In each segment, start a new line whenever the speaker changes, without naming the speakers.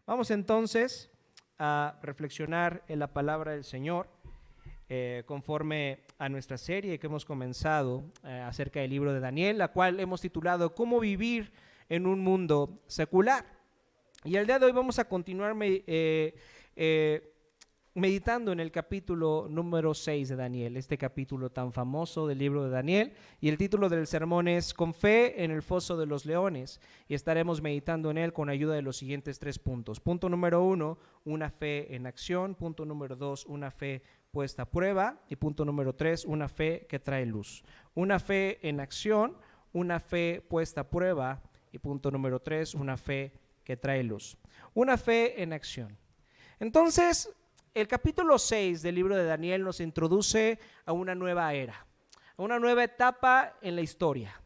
Vamos entonces a reflexionar en la palabra del Señor conforme a nuestra serie que hemos comenzado acerca del libro de Daniel, la cual hemos titulado ¿Cómo vivir en un mundo secular? Y el día de hoy vamos a continuar meditando en el capítulo número 6 de Daniel, este capítulo tan famoso del libro de Daniel, y el título del sermón es Con fe en el foso de los leones, y estaremos meditando en él con ayuda de los siguientes 3 puntos. Punto número 1, una fe en acción. Punto número 2, una fe puesta a prueba. Y punto número 3, una fe que trae luz. Una fe en acción, una fe puesta a prueba. Y punto número 3, una fe que trae luz. Una fe en acción. Entonces, el capítulo 6 del libro de Daniel nos introduce a una nueva era, a una nueva etapa en la historia.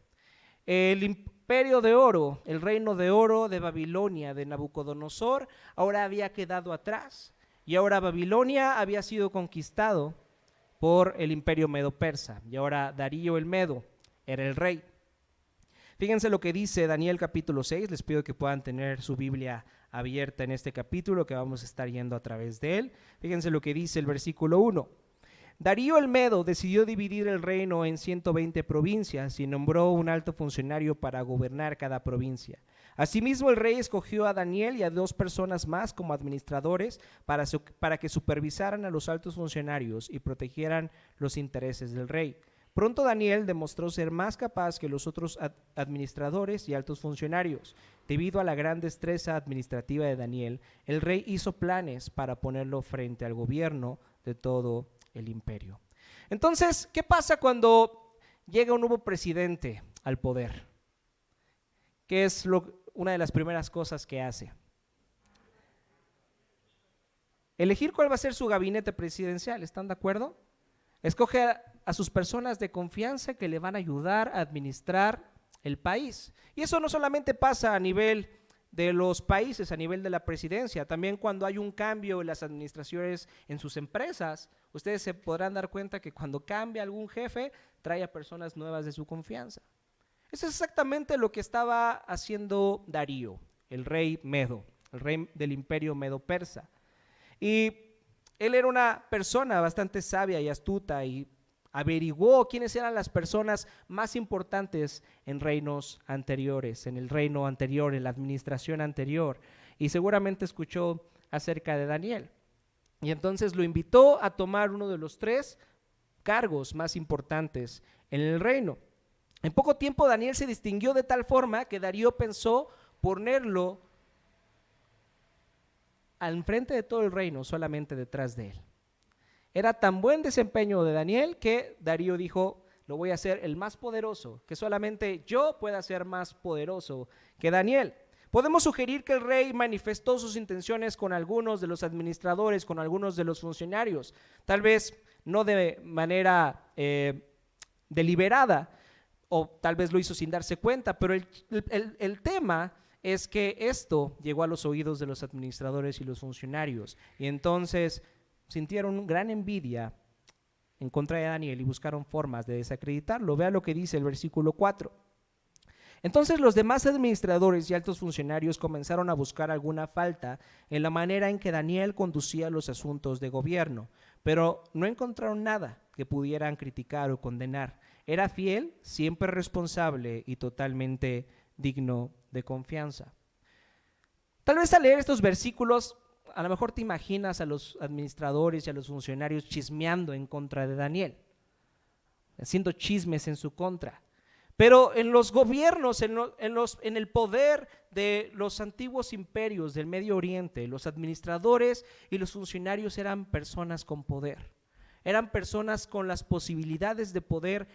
El imperio de oro, el reino de oro de Babilonia, de Nabucodonosor, ahora había quedado atrás y ahora Babilonia había sido conquistado por el imperio medo-persa y ahora Darío el Medo era el rey. Fíjense lo que dice Daniel capítulo 6, les pido que puedan tener su Biblia abierta en este capítulo que vamos a estar yendo a través de él. Fíjense lo que dice el versículo 1. Darío el Medo decidió dividir el reino en 120 provincias y nombró un alto funcionario para gobernar cada provincia. Asimismo, el rey escogió a Daniel y a 2 personas más como administradores para que supervisaran a los altos funcionarios y protegieran los intereses del rey. Pronto Daniel demostró ser más capaz que los otros administradores y altos funcionarios. Debido a la gran destreza administrativa de Daniel, el rey hizo planes para ponerlo frente al gobierno de todo el imperio. Entonces, ¿qué pasa cuando llega un nuevo presidente al poder? ¿Qué es una de las primeras cosas que hace? Elegir cuál va a ser su gabinete presidencial, ¿están de acuerdo? Escoge a sus personas de confianza que le van a ayudar a administrar el país. Y eso no solamente pasa a nivel de los países, a nivel de la presidencia, también cuando hay un cambio en las administraciones en sus empresas, ustedes se podrán dar cuenta que cuando cambia algún jefe, trae a personas nuevas de su confianza. Eso es exactamente lo que estaba haciendo Darío, el rey Medo, el rey del imperio medo-persa. Y él era una persona bastante sabia y astuta y averiguó quiénes eran las personas más importantes en reinos anteriores, en el reino anterior, en la administración anterior, y seguramente escuchó acerca de Daniel. Y entonces lo invitó a tomar uno de los 3 cargos más importantes en el reino. En poco tiempo Daniel se distinguió de tal forma que Darío pensó ponerlo al frente de todo el reino, solamente detrás de él. Era tan buen desempeño de Daniel que Darío dijo, lo voy a hacer el más poderoso, que solamente yo pueda ser más poderoso que Daniel. Podemos sugerir que el rey manifestó sus intenciones con algunos de los administradores, con algunos de los funcionarios, tal vez no de manera deliberada, o tal vez lo hizo sin darse cuenta, pero el tema es que esto llegó a los oídos de los administradores y los funcionarios, y entonces sintieron gran envidia en contra de Daniel y buscaron formas de desacreditarlo. Vea lo que dice el versículo 4. Entonces los demás administradores y altos funcionarios comenzaron a buscar alguna falta en la manera en que Daniel conducía los asuntos de gobierno, pero no encontraron nada que pudieran criticar o condenar. Era fiel, siempre responsable y totalmente digno de confianza. Tal vez al leer estos versículos, a lo mejor te imaginas a los administradores y a los funcionarios chismeando en contra de Daniel, haciendo chismes en su contra. Pero en los gobiernos, en el poder de los antiguos imperios del Medio Oriente, los administradores y los funcionarios eran personas con poder. Eran personas con las posibilidades de poder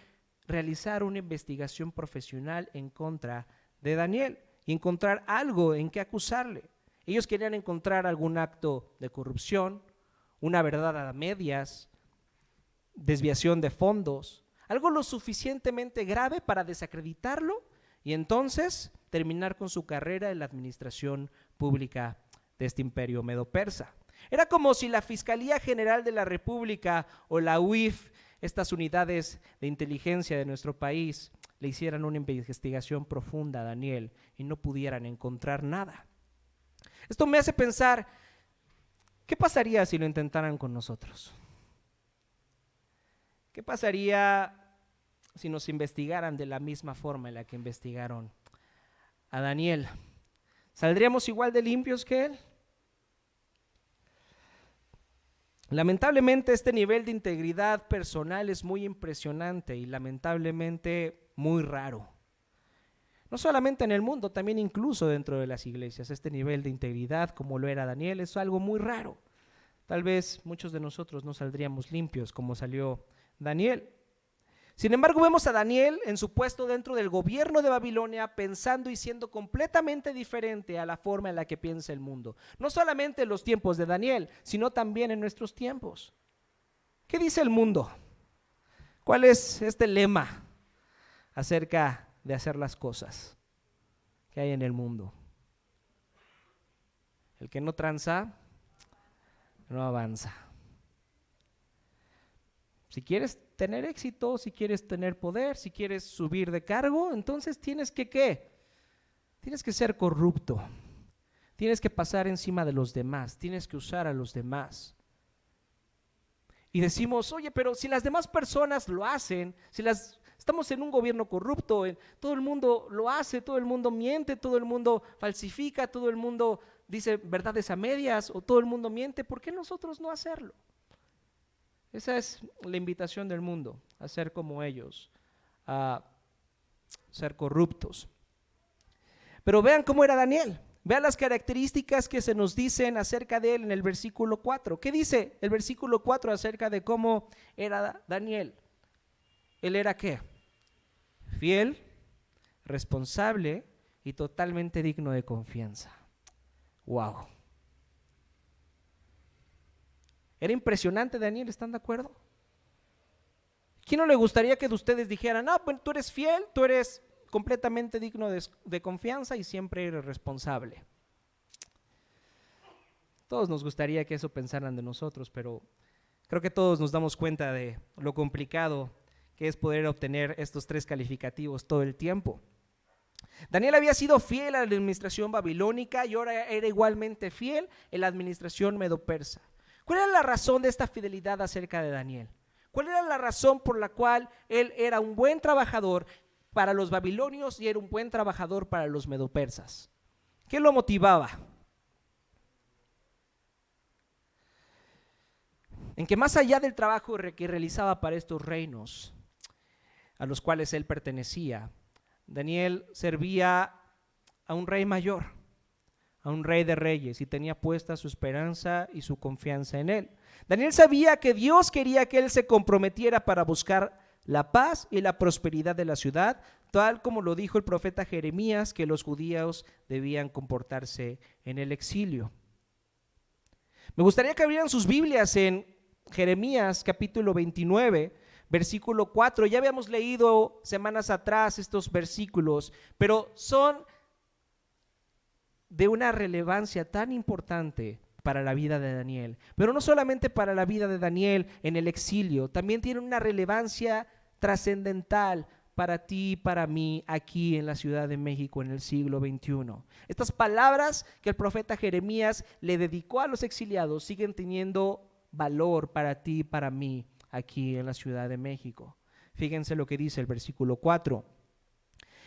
realizar una investigación profesional en contra de Daniel y encontrar algo en que acusarle. Ellos querían encontrar algún acto de corrupción, una verdad a medias, desviación de fondos, algo lo suficientemente grave para desacreditarlo y entonces terminar con su carrera en la administración pública de este imperio medo-persa. Era como si la Fiscalía General de la República o la UIF, estas unidades de inteligencia de nuestro país, le hicieran una investigación profunda a Daniel y no pudieran encontrar nada. Esto me hace pensar, ¿qué pasaría si lo intentaran con nosotros? ¿Qué pasaría si nos investigaran de la misma forma en la que investigaron a Daniel? ¿Saldríamos igual de limpios que él? Lamentablemente este nivel de integridad personal es muy impresionante y lamentablemente muy raro. No solamente en el mundo, también incluso dentro de las iglesias. Este nivel de integridad, como lo era Daniel, es algo muy raro. Tal vez muchos de nosotros no saldríamos limpios como salió Daniel. Sin embargo, vemos a Daniel en su puesto dentro del gobierno de Babilonia pensando y siendo completamente diferente a la forma en la que piensa el mundo. No solamente en los tiempos de Daniel, sino también en nuestros tiempos. ¿Qué dice el mundo? ¿Cuál es este lema acerca de hacer las cosas que hay en el mundo? El que no tranza, no avanza. Si quieres tener éxito, si quieres tener poder, si quieres subir de cargo, entonces tienes que ¿qué? Tienes que ser corrupto. Tienes que pasar encima de los demás, tienes que usar a los demás. Y decimos, oye, pero si las demás personas lo hacen, estamos en un gobierno corrupto, todo el mundo lo hace, todo el mundo miente, todo el mundo falsifica, todo el mundo dice verdades a medias o todo el mundo miente, ¿por qué nosotros no hacerlo? Esa es la invitación del mundo, a ser como ellos, a ser corruptos. Pero vean cómo era Daniel, vean las características que se nos dicen acerca de él en el versículo 4. ¿Qué dice el versículo 4 acerca de cómo era Daniel? Él era ¿qué? Fiel, responsable y totalmente digno de confianza. ¡Wow! Era impresionante Daniel, ¿están de acuerdo? ¿Quién no le gustaría que de ustedes dijeran, no, pues tú eres fiel, tú eres completamente digno de confianza y siempre eres responsable? Todos nos gustaría que eso pensaran de nosotros, pero creo que todos nos damos cuenta de lo complicado que es poder obtener estos tres calificativos todo el tiempo. Daniel había sido fiel a la administración babilónica y ahora era igualmente fiel en la administración medo-persa. ¿Cuál era la razón de esta fidelidad acerca de Daniel? ¿Cuál era la razón por la cual él era un buen trabajador para los babilonios y era un buen trabajador para los medo-persas? ¿Qué lo motivaba? En que más allá del trabajo que realizaba para estos reinos a los cuales él pertenecía, Daniel servía a un rey mayor, a un rey de reyes, y tenía puesta su esperanza y su confianza en él. Daniel sabía que Dios quería que él se comprometiera para buscar la paz y la prosperidad de la ciudad, tal como lo dijo el profeta Jeremías, que los judíos debían comportarse en el exilio. Me gustaría que abrieran sus Biblias en Jeremías capítulo 29, versículo 4. Ya habíamos leído semanas atrás estos versículos, pero son de una relevancia tan importante para la vida de Daniel. Pero no solamente para la vida de Daniel en el exilio, también tiene una relevancia trascendental para ti y para mí aquí en la Ciudad de México en el siglo XXI. Estas palabras que el profeta Jeremías le dedicó a los exiliados siguen teniendo valor para ti y para mí aquí en la Ciudad de México. Fíjense lo que dice el versículo 4.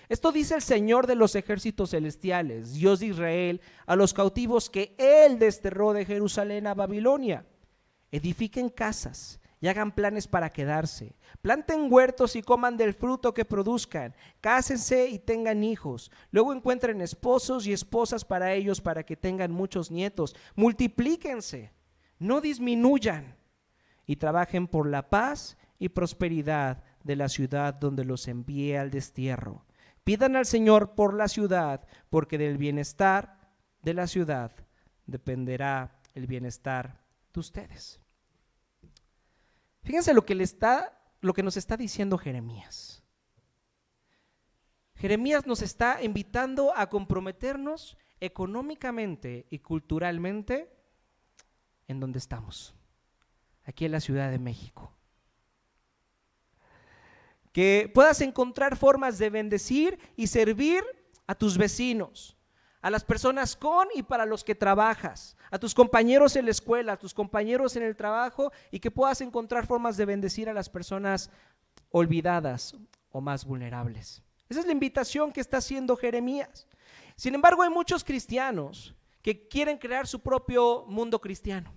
Esto dice el Señor de los ejércitos celestiales, Dios de Israel, a los cautivos que Él desterró de Jerusalén a Babilonia. Edifiquen casas y hagan planes para quedarse. Planten huertos y coman del fruto que produzcan. Cásense y tengan hijos. Luego encuentren esposos y esposas para ellos para que tengan muchos nietos. Multiplíquense, no disminuyan y trabajen por la paz y prosperidad de la ciudad donde los envié al destierro. Pidan al Señor por la ciudad, porque del bienestar de la ciudad dependerá el bienestar de ustedes. Fíjense lo que nos está diciendo Jeremías. Jeremías nos está invitando a comprometernos económicamente y culturalmente en donde estamos, aquí en la Ciudad de México. Que puedas encontrar formas de bendecir y servir a tus vecinos, a las personas con y para los que trabajas, a tus compañeros en la escuela, a tus compañeros en el trabajo, y que puedas encontrar formas de bendecir a las personas olvidadas o más vulnerables. Esa es la invitación que está haciendo Jeremías. Sin embargo, hay muchos cristianos que quieren crear su propio mundo cristiano,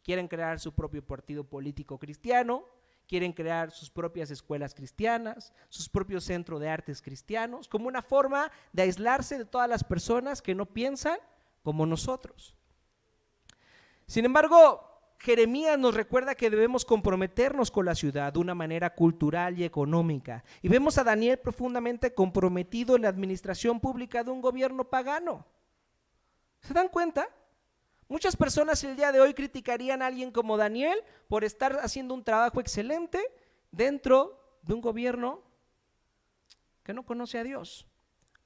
quieren crear su propio partido político cristiano, quieren crear sus propias escuelas cristianas, sus propios centros de artes cristianos, como una forma de aislarse de todas las personas que no piensan como nosotros. Sin embargo, Jeremías nos recuerda que debemos comprometernos con la ciudad de una manera cultural y económica. Y vemos a Daniel profundamente comprometido en la administración pública de un gobierno pagano. ¿Se dan cuenta? Muchas personas el día de hoy criticarían a alguien como Daniel por estar haciendo un trabajo excelente dentro de un gobierno que no conoce a Dios,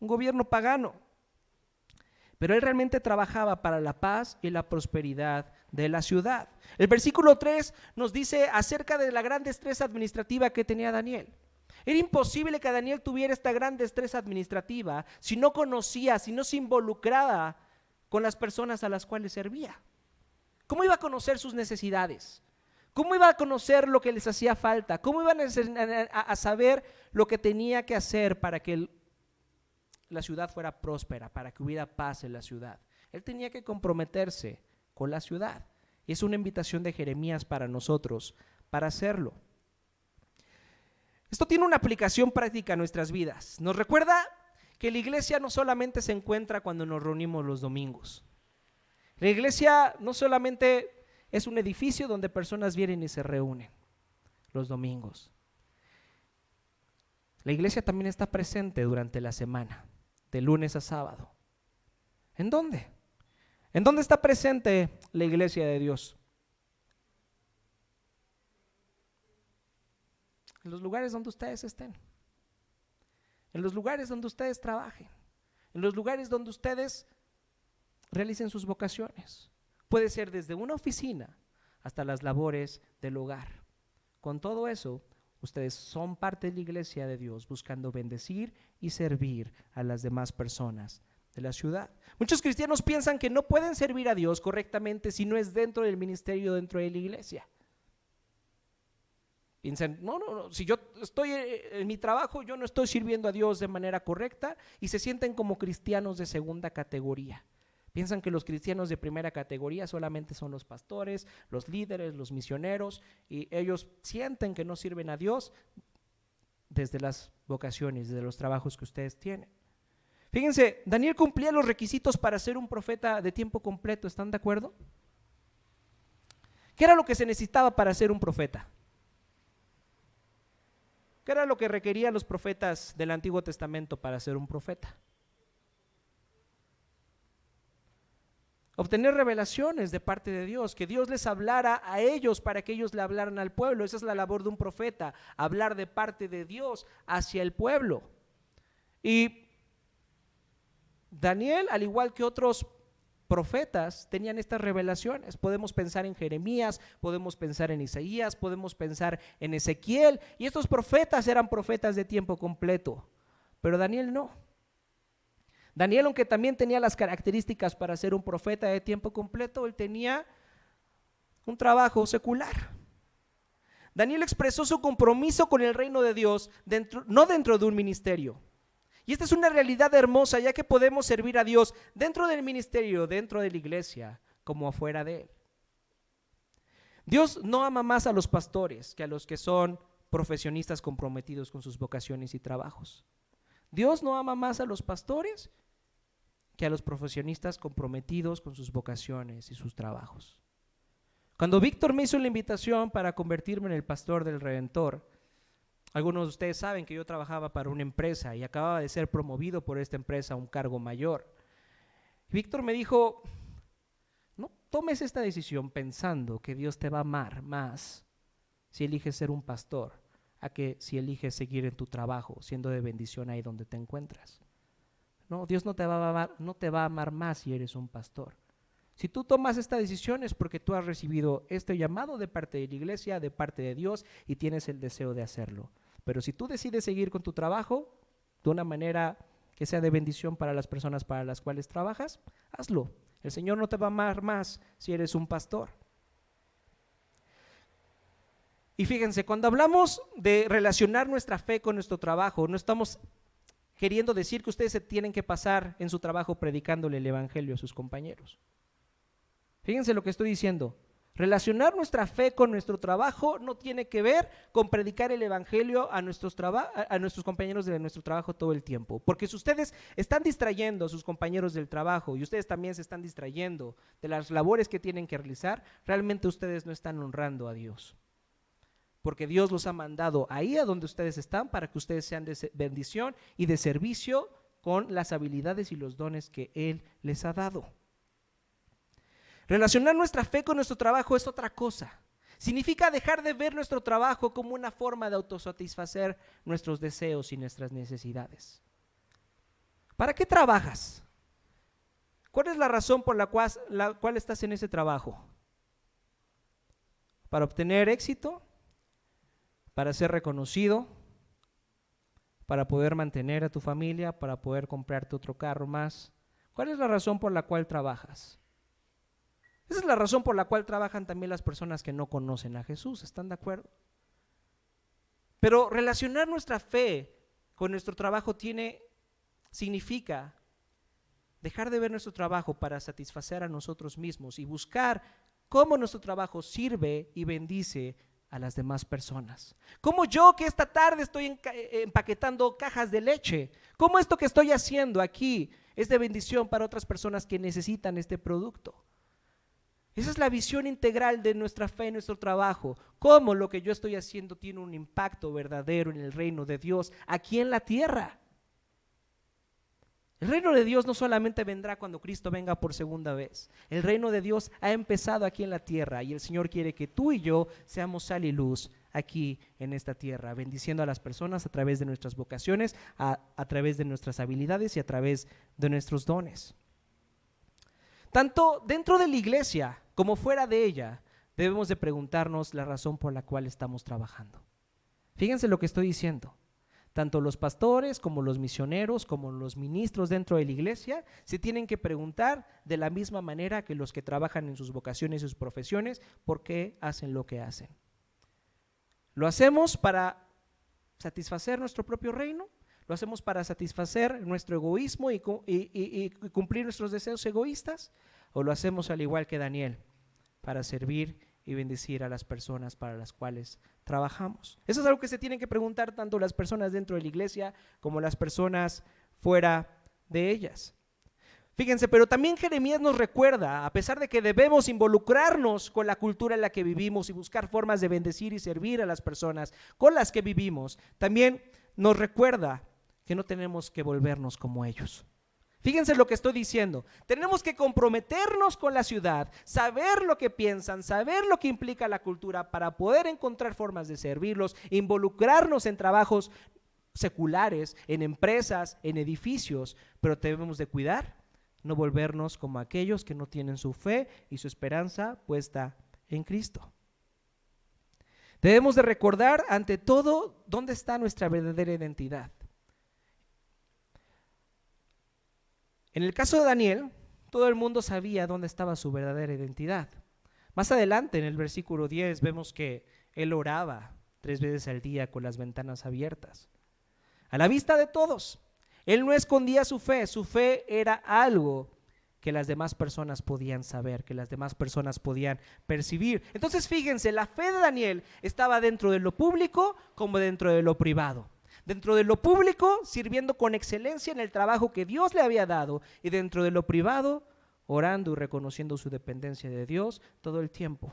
un gobierno pagano. Pero él realmente trabajaba para la paz y la prosperidad de la ciudad. El versículo 3 nos dice acerca de la gran destreza administrativa que tenía Daniel. Era imposible que Daniel tuviera esta gran destreza administrativa si no conocía, si no se involucraba con las personas a las cuales servía. ¿Cómo iba a conocer sus necesidades? ¿Cómo iba a conocer lo que les hacía falta? ¿Cómo iban a saber lo que tenía que hacer para que la ciudad fuera próspera, para que hubiera paz en la ciudad? Él tenía que comprometerse con la ciudad. Y es una invitación de Jeremías para nosotros, para hacerlo. Esto tiene una aplicación práctica en nuestras vidas. Nos recuerda que la iglesia no solamente se encuentra cuando nos reunimos los domingos. La iglesia no solamente es un edificio donde personas vienen y se reúnen los domingos. La iglesia también está presente durante la semana, de lunes a sábado. ¿En dónde? ¿En dónde está presente la iglesia de Dios? En los lugares donde ustedes estén, en los lugares donde ustedes trabajen, en los lugares donde ustedes realicen sus vocaciones. Puede ser desde una oficina hasta las labores del hogar. Con todo eso, ustedes son parte de la iglesia de Dios, buscando bendecir y servir a las demás personas de la ciudad. Muchos cristianos piensan que no pueden servir a Dios correctamente si no es dentro del ministerio, dentro de la iglesia. Piensan, no, si yo estoy en mi trabajo, yo no estoy sirviendo a Dios de manera correcta, y se sienten como cristianos de segunda categoría. Piensan que los cristianos de primera categoría solamente son los pastores, los líderes, los misioneros, y ellos sienten que no sirven a Dios desde las vocaciones, desde los trabajos que ustedes tienen. Fíjense, Daniel cumplía los requisitos para ser un profeta de tiempo completo, ¿están de acuerdo? ¿Qué era lo que se necesitaba para ser un profeta? ¿Qué era lo que requerían los profetas del Antiguo Testamento para ser un profeta? Obtener revelaciones de parte de Dios, que Dios les hablara a ellos para que ellos le hablaran al pueblo. Esa es la labor de un profeta, hablar de parte de Dios hacia el pueblo. Y Daniel, al igual que otros profetas, tenían estas revelaciones. Podemos pensar en Jeremías, podemos pensar en Isaías, podemos pensar en Ezequiel, y estos profetas eran profetas de tiempo completo, pero Daniel no. Daniel, aunque también tenía las características para ser un profeta de tiempo completo, él tenía un trabajo secular. Daniel expresó su compromiso con el reino de Dios no dentro de un ministerio. Y esta es una realidad hermosa, ya que podemos servir a Dios dentro del ministerio, dentro de la iglesia, como afuera de él. Dios no ama más a los pastores que a los que son profesionistas comprometidos con sus vocaciones y trabajos. Dios no ama más a los pastores que a los profesionistas comprometidos con sus vocaciones y sus trabajos. Cuando Víctor me hizo la invitación para convertirme en el pastor del Redentor, algunos de ustedes saben que yo trabajaba para una empresa y acababa de ser promovido por esta empresa a un cargo mayor. Víctor me dijo, no tomes esta decisión pensando que Dios te va a amar más si eliges ser un pastor a que si eliges seguir en tu trabajo, siendo de bendición ahí donde te encuentras. No, Dios no te va a amar más si eres un pastor. Si tú tomas esta decisión es porque tú has recibido este llamado de parte de la iglesia, de parte de Dios, y tienes el deseo de hacerlo. Pero si tú decides seguir con tu trabajo de una manera que sea de bendición para las personas para las cuales trabajas, hazlo. El Señor no te va a amar más si eres un pastor. Y fíjense, cuando hablamos de relacionar nuestra fe con nuestro trabajo, no estamos queriendo decir que ustedes se tienen que pasar en su trabajo predicándole el evangelio a sus compañeros. Fíjense lo que estoy diciendo. Relacionar nuestra fe con nuestro trabajo no tiene que ver con predicar el evangelio a nuestros compañeros de nuestro trabajo todo el tiempo. Porque si ustedes están distrayendo a sus compañeros del trabajo y ustedes también se están distrayendo de las labores que tienen que realizar, realmente ustedes no están honrando a Dios. Porque Dios los ha mandado ahí a donde ustedes están para que ustedes sean de bendición y de servicio con las habilidades y los dones que Él les ha dado. Relacionar nuestra fe con nuestro trabajo es otra cosa. Significa dejar de ver nuestro trabajo como una forma de autosatisfacer nuestros deseos y nuestras necesidades. ¿Para qué trabajas? ¿Cuál es la razón por la cual estás en ese trabajo? ¿Para obtener éxito? ¿Para ser reconocido? ¿Para poder mantener a tu familia? ¿Para poder comprarte otro carro más? ¿Cuál es la razón por la cual trabajas? Esa es la razón por la cual trabajan también las personas que no conocen a Jesús, ¿están de acuerdo? Pero relacionar nuestra fe con nuestro trabajo significa dejar de ver nuestro trabajo para satisfacer a nosotros mismos y buscar cómo nuestro trabajo sirve y bendice a las demás personas. Como yo que esta tarde estoy empaquetando cajas de leche, cómo esto que estoy haciendo aquí es de bendición para otras personas que necesitan este producto. Esa es la visión integral de nuestra fe en nuestro trabajo. Cómo lo que yo estoy haciendo tiene un impacto verdadero en el reino de Dios aquí en la tierra. El reino de Dios no solamente vendrá cuando Cristo venga por segunda vez. El reino de Dios ha empezado aquí en la tierra y el Señor quiere que tú y yo seamos sal y luz aquí en esta tierra, bendiciendo a las personas a través de nuestras vocaciones, a través de nuestras habilidades y a través de nuestros dones. Tanto dentro de la iglesia como fuera de ella, debemos de preguntarnos la razón por la cual estamos trabajando. Fíjense lo que estoy diciendo. Tanto los pastores como los misioneros, como los ministros dentro de la iglesia, se tienen que preguntar de la misma manera que los que trabajan en sus vocaciones y sus profesiones, ¿por qué hacen lo que hacen? ¿Lo hacemos para satisfacer nuestro propio reino? ¿Lo hacemos para satisfacer nuestro egoísmo y cumplir nuestros deseos egoístas? ¿O lo hacemos al igual que Daniel, para servir y bendecir a las personas para las cuales trabajamos? Eso es algo que se tienen que preguntar tanto las personas dentro de la iglesia como las personas fuera de ellas. Fíjense, pero también Jeremías nos recuerda, a pesar de que debemos involucrarnos con la cultura en la que vivimos y buscar formas de bendecir y servir a las personas con las que vivimos, también nos recuerda que no tenemos que volvernos como ellos. Fíjense lo que estoy diciendo. Tenemos que comprometernos con la ciudad, saber lo que piensan, saber lo que implica la cultura para poder encontrar formas de servirlos, involucrarnos en trabajos seculares, en empresas, en edificios, pero debemos de cuidar, no volvernos como aquellos que no tienen su fe y su esperanza puesta en Cristo. Debemos de recordar ante todo dónde está nuestra verdadera identidad. En el caso de Daniel, todo el mundo sabía dónde estaba su verdadera identidad. Más adelante, en el versículo 10, vemos que él oraba 3 veces al día con las ventanas abiertas, a la vista de todos. Él no escondía su fe era algo que las demás personas podían saber, que las demás personas podían percibir. Entonces fíjense, la fe de Daniel estaba dentro de lo público como dentro de lo privado. Dentro de lo público, sirviendo con excelencia en el trabajo que Dios le había dado, y dentro de lo privado, orando y reconociendo su dependencia de Dios todo el tiempo.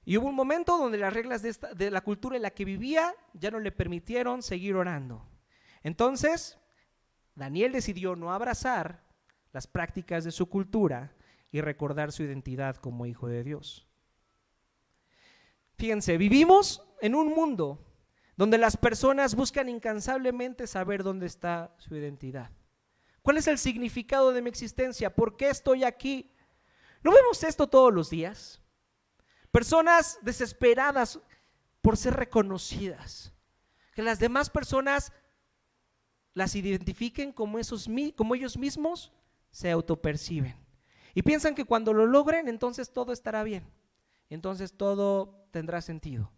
Y hubo un momento donde las reglas de la cultura en la que vivía ya no le permitieron seguir orando. Entonces, Daniel decidió no abrazar las prácticas de su cultura y recordar su identidad como hijo de Dios. Fíjense, vivimos en un mundo donde las personas buscan incansablemente saber dónde está su identidad. ¿Cuál es el significado de mi existencia? ¿Por qué estoy aquí? ¿No vemos esto todos los días? Personas desesperadas por ser reconocidas, que las demás personas las identifiquen como ellos mismos se autoperciben. Y piensan que cuando lo logren, entonces todo estará bien. Entonces todo tendrá sentido.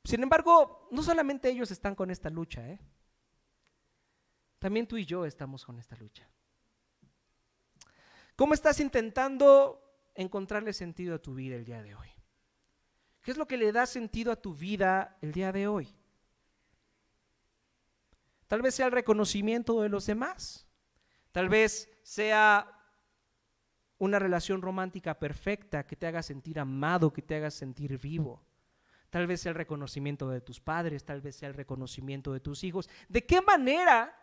Sin embargo, no solamente ellos están con esta lucha, también tú y yo estamos con esta lucha. ¿Cómo estás intentando encontrarle sentido a tu vida el día de hoy? ¿Qué es lo que le da sentido a tu vida el día de hoy? Tal vez sea el reconocimiento de los demás. Tal vez sea una relación romántica perfecta que te haga sentir amado, que te haga sentir vivo. Tal vez sea el reconocimiento de tus padres, tal vez sea el reconocimiento de tus hijos. ¿De qué manera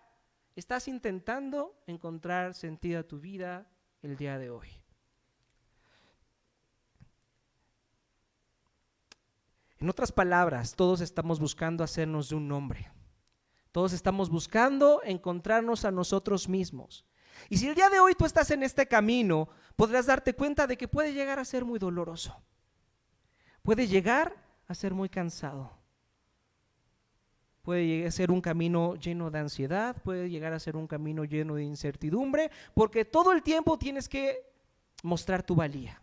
estás intentando encontrar sentido a tu vida el día de hoy? En otras palabras, todos estamos buscando hacernos de un nombre. Todos estamos buscando encontrarnos a nosotros mismos. Y si el día de hoy tú estás en este camino, podrás darte cuenta de que puede llegar a ser muy doloroso. Puede llegar a ser muy cansado. Puede llegar a ser un camino lleno de ansiedad, puede llegar a ser un camino lleno de incertidumbre, porque todo el tiempo tienes que mostrar tu valía.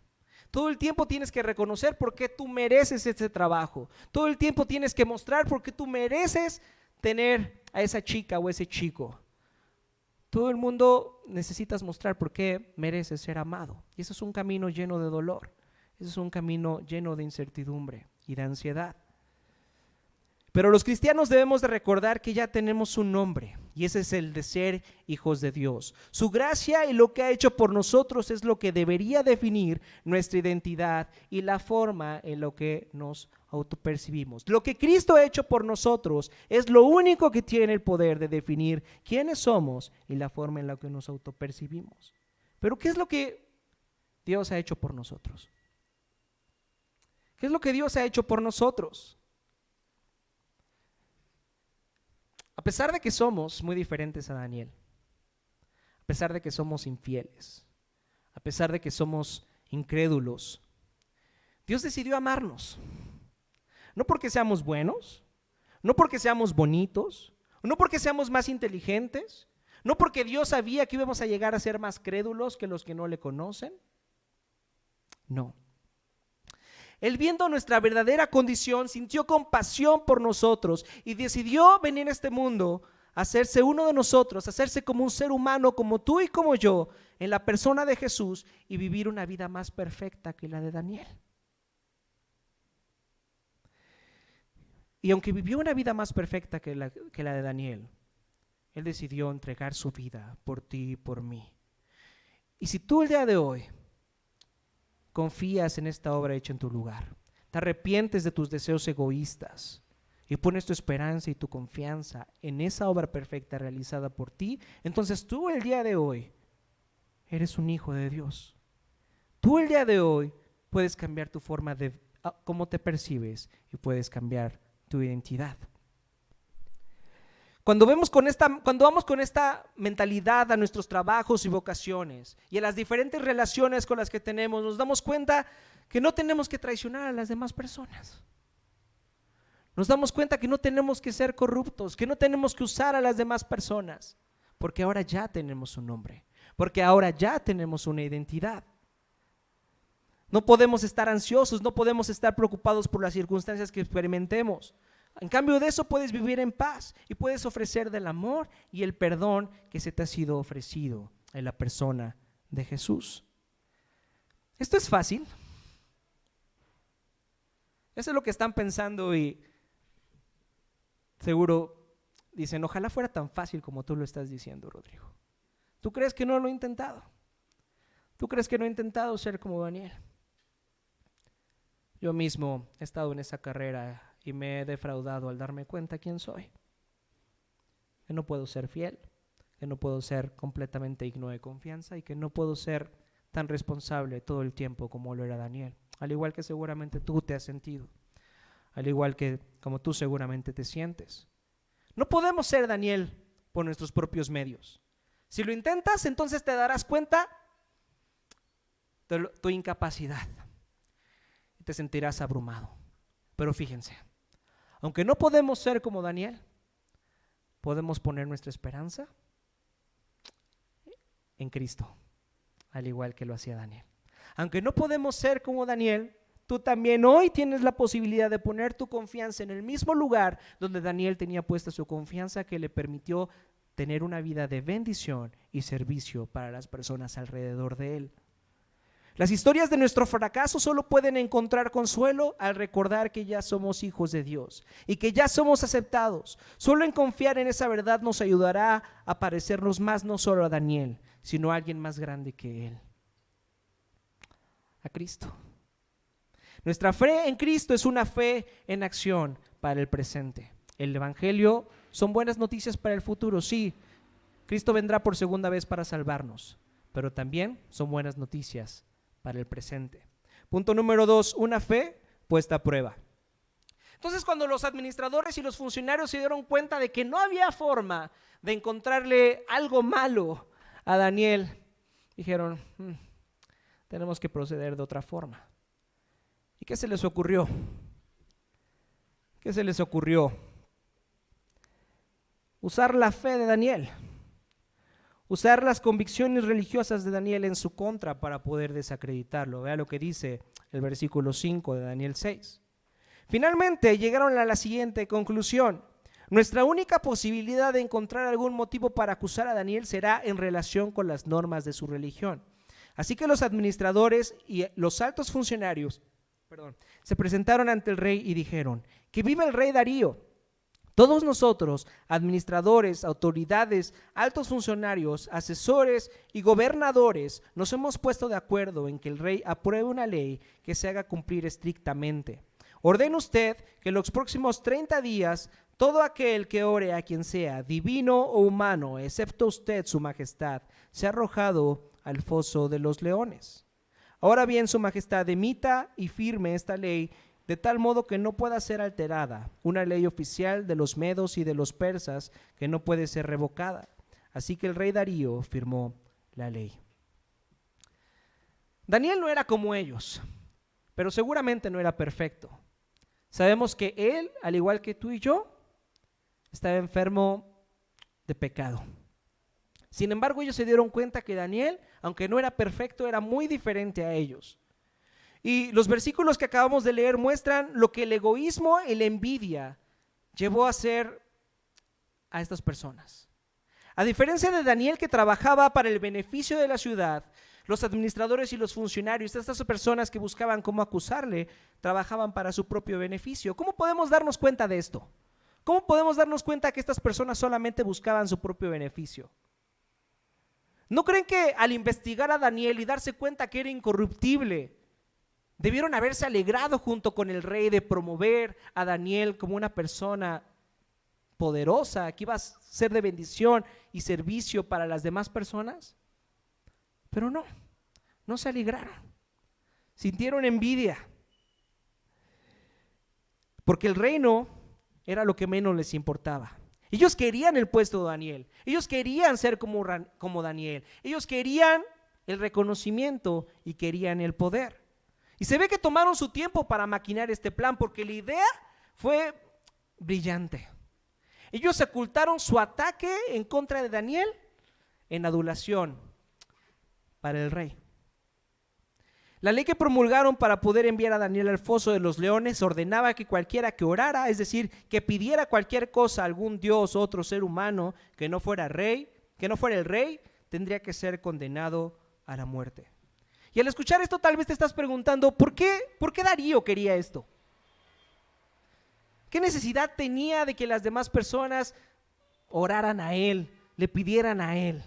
Todo el tiempo tienes que reconocer por qué tú mereces ese trabajo. Todo el tiempo tienes que mostrar por qué tú mereces tener a esa chica o ese chico. Todo el mundo necesitas mostrar por qué mereces ser amado. Y eso es un camino lleno de dolor. Eso es un camino lleno de incertidumbre y de ansiedad. Pero los cristianos debemos de recordar que ya tenemos un nombre, y ese es el de ser hijos de Dios. Su gracia y lo que ha hecho por nosotros es lo que debería definir nuestra identidad y la forma en la que nos autopercibimos. Lo que Cristo ha hecho por nosotros es lo único que tiene el poder de definir quiénes somos y la forma en la que nos autopercibimos. Pero ¿qué es lo que Dios ha hecho por nosotros? ¿Qué es lo que Dios ha hecho por nosotros? A pesar de que somos muy diferentes a Daniel, a pesar de que somos infieles, a pesar de que somos incrédulos, Dios decidió amarnos. No porque seamos buenos, no porque seamos bonitos, no porque seamos más inteligentes, no porque Dios sabía que íbamos a llegar a ser más crédulos que los que no le conocen. No. Él, viendo nuestra verdadera condición, sintió compasión por nosotros y decidió venir a este mundo, hacerse uno de nosotros, hacerse como un ser humano, como tú y como yo, en la persona de Jesús, y vivir una vida más perfecta que la de Daniel. Y aunque vivió una vida más perfecta que la de Daniel, Él decidió entregar su vida por ti y por mí. Y si tú el día de hoy confías en esta obra hecha en tu lugar, te arrepientes de tus deseos egoístas y pones tu esperanza y tu confianza en esa obra perfecta realizada por ti, entonces tú el día de hoy eres un hijo de Dios. Tú el día de hoy puedes cambiar tu forma de cómo te percibes y puedes cambiar tu identidad. Cuando vamos con esta mentalidad a nuestros trabajos y vocaciones y a las diferentes relaciones con las que tenemos, nos damos cuenta que no tenemos que traicionar a las demás personas. Nos damos cuenta que no tenemos que ser corruptos, que no tenemos que usar a las demás personas, porque ahora ya tenemos un nombre, porque ahora ya tenemos una identidad. No podemos estar ansiosos, no podemos estar preocupados por las circunstancias que experimentemos. En cambio de eso puedes vivir en paz y puedes ofrecer del amor y el perdón que se te ha sido ofrecido en la persona de Jesús. Esto es fácil. Eso es lo que están pensando y seguro dicen, ojalá fuera tan fácil como tú lo estás diciendo, Rodrigo. ¿Tú crees que no lo he intentado? ¿Tú crees que no he intentado ser como Daniel? Yo mismo he estado en esa carrera y me he defraudado al darme cuenta quién soy. Que no puedo ser fiel, que no puedo ser completamente digno de confianza y que no puedo ser tan responsable todo el tiempo como lo era Daniel. Al igual que seguramente tú te has sentido, al igual que como tú seguramente te sientes. No podemos ser Daniel por nuestros propios medios. Si lo intentas, entonces te darás cuenta de tu incapacidad y te sentirás abrumado. Pero fíjense, aunque no podemos ser como Daniel, podemos poner nuestra esperanza en Cristo, al igual que lo hacía Daniel. Aunque no podemos ser como Daniel, tú también hoy tienes la posibilidad de poner tu confianza en el mismo lugar donde Daniel tenía puesta su confianza, que le permitió tener una vida de bendición y servicio para las personas alrededor de él. Las historias de nuestro fracaso solo pueden encontrar consuelo al recordar que ya somos hijos de Dios y que ya somos aceptados. Solo en confiar en esa verdad nos ayudará a parecernos más no solo a Daniel, sino a alguien más grande que él, a Cristo. Nuestra fe en Cristo es una fe en acción para el presente. El Evangelio son buenas noticias para el futuro, sí. Cristo vendrá por segunda vez para salvarnos, pero también son buenas noticias para el presente. Punto número 2, una fe puesta a prueba. Entonces, cuando los administradores y los funcionarios se dieron cuenta de que no había forma de encontrarle algo malo a Daniel, dijeron, tenemos que proceder de otra forma. ¿Y qué se les ocurrió? ¿Qué se les ocurrió? Usar la fe de Daniel. Usar las convicciones religiosas de Daniel en su contra para poder desacreditarlo. Vea lo que dice el versículo 5 de Daniel 6. Finalmente llegaron a la siguiente conclusión: nuestra única posibilidad de encontrar algún motivo para acusar a Daniel será en relación con las normas de su religión. Así que los administradores y los altos funcionarios se presentaron ante el rey y dijeron: ¡que viva el rey Darío! Todos nosotros, administradores, autoridades, altos funcionarios, asesores y gobernadores, nos hemos puesto de acuerdo en que el rey apruebe una ley que se haga cumplir estrictamente. Ordene usted que en los próximos 30 días todo aquel que ore a quien sea, divino o humano, excepto usted, su majestad, sea arrojado al foso de los leones. Ahora bien, su majestad, emita y firme esta ley de tal modo que no pueda ser alterada, una ley oficial de los medos y de los persas que no puede ser revocada. Así que el rey Darío firmó la ley. Daniel no era como ellos, pero seguramente no era perfecto. Sabemos que él, al igual que tú y yo, estaba enfermo de pecado. Sin embargo, ellos se dieron cuenta que Daniel, aunque no era perfecto, era muy diferente a ellos. Y los versículos que acabamos de leer muestran lo que el egoísmo y la envidia llevó a hacer a estas personas. A diferencia de Daniel, que trabajaba para el beneficio de la ciudad, los administradores y los funcionarios, estas personas que buscaban cómo acusarle, trabajaban para su propio beneficio. ¿Cómo podemos darnos cuenta de esto? ¿Cómo podemos darnos cuenta que estas personas solamente buscaban su propio beneficio? ¿No creen que al investigar a Daniel y darse cuenta que era incorruptible, debieron haberse alegrado junto con el rey de promover a Daniel como una persona poderosa, que iba a ser de bendición y servicio para las demás personas? Pero no se alegraron, sintieron envidia, porque el reino era lo que menos les importaba. Ellos querían el puesto de Daniel, ellos querían ser como Daniel, ellos querían el reconocimiento y querían el poder. Y se ve que tomaron su tiempo para maquinar este plan, porque la idea fue brillante. Ellos ocultaron su ataque en contra de Daniel en adulación para el rey. La ley que promulgaron para poder enviar a Daniel al foso de los leones ordenaba que cualquiera que orara, es decir, que pidiera cualquier cosa a algún dios o otro ser humano que no fuera el rey, tendría que ser condenado a la muerte. Y al escuchar esto tal vez te estás preguntando, ¿por qué Darío quería esto? ¿Qué necesidad tenía de que las demás personas oraran a él, le pidieran a él?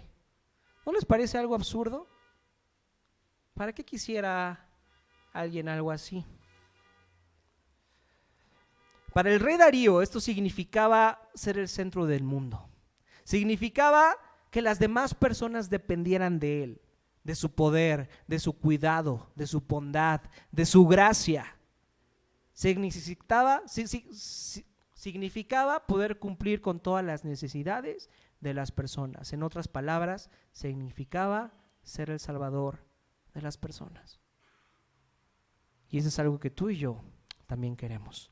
¿No les parece algo absurdo? ¿Para qué quisiera alguien algo así? Para el rey Darío esto significaba ser el centro del mundo. Significaba que las demás personas dependieran de él, de su poder, de su cuidado, de su bondad, de su gracia. Significaba poder cumplir con todas las necesidades de las personas. En otras palabras, significaba ser el salvador de las personas. Y eso es algo que tú y yo también queremos.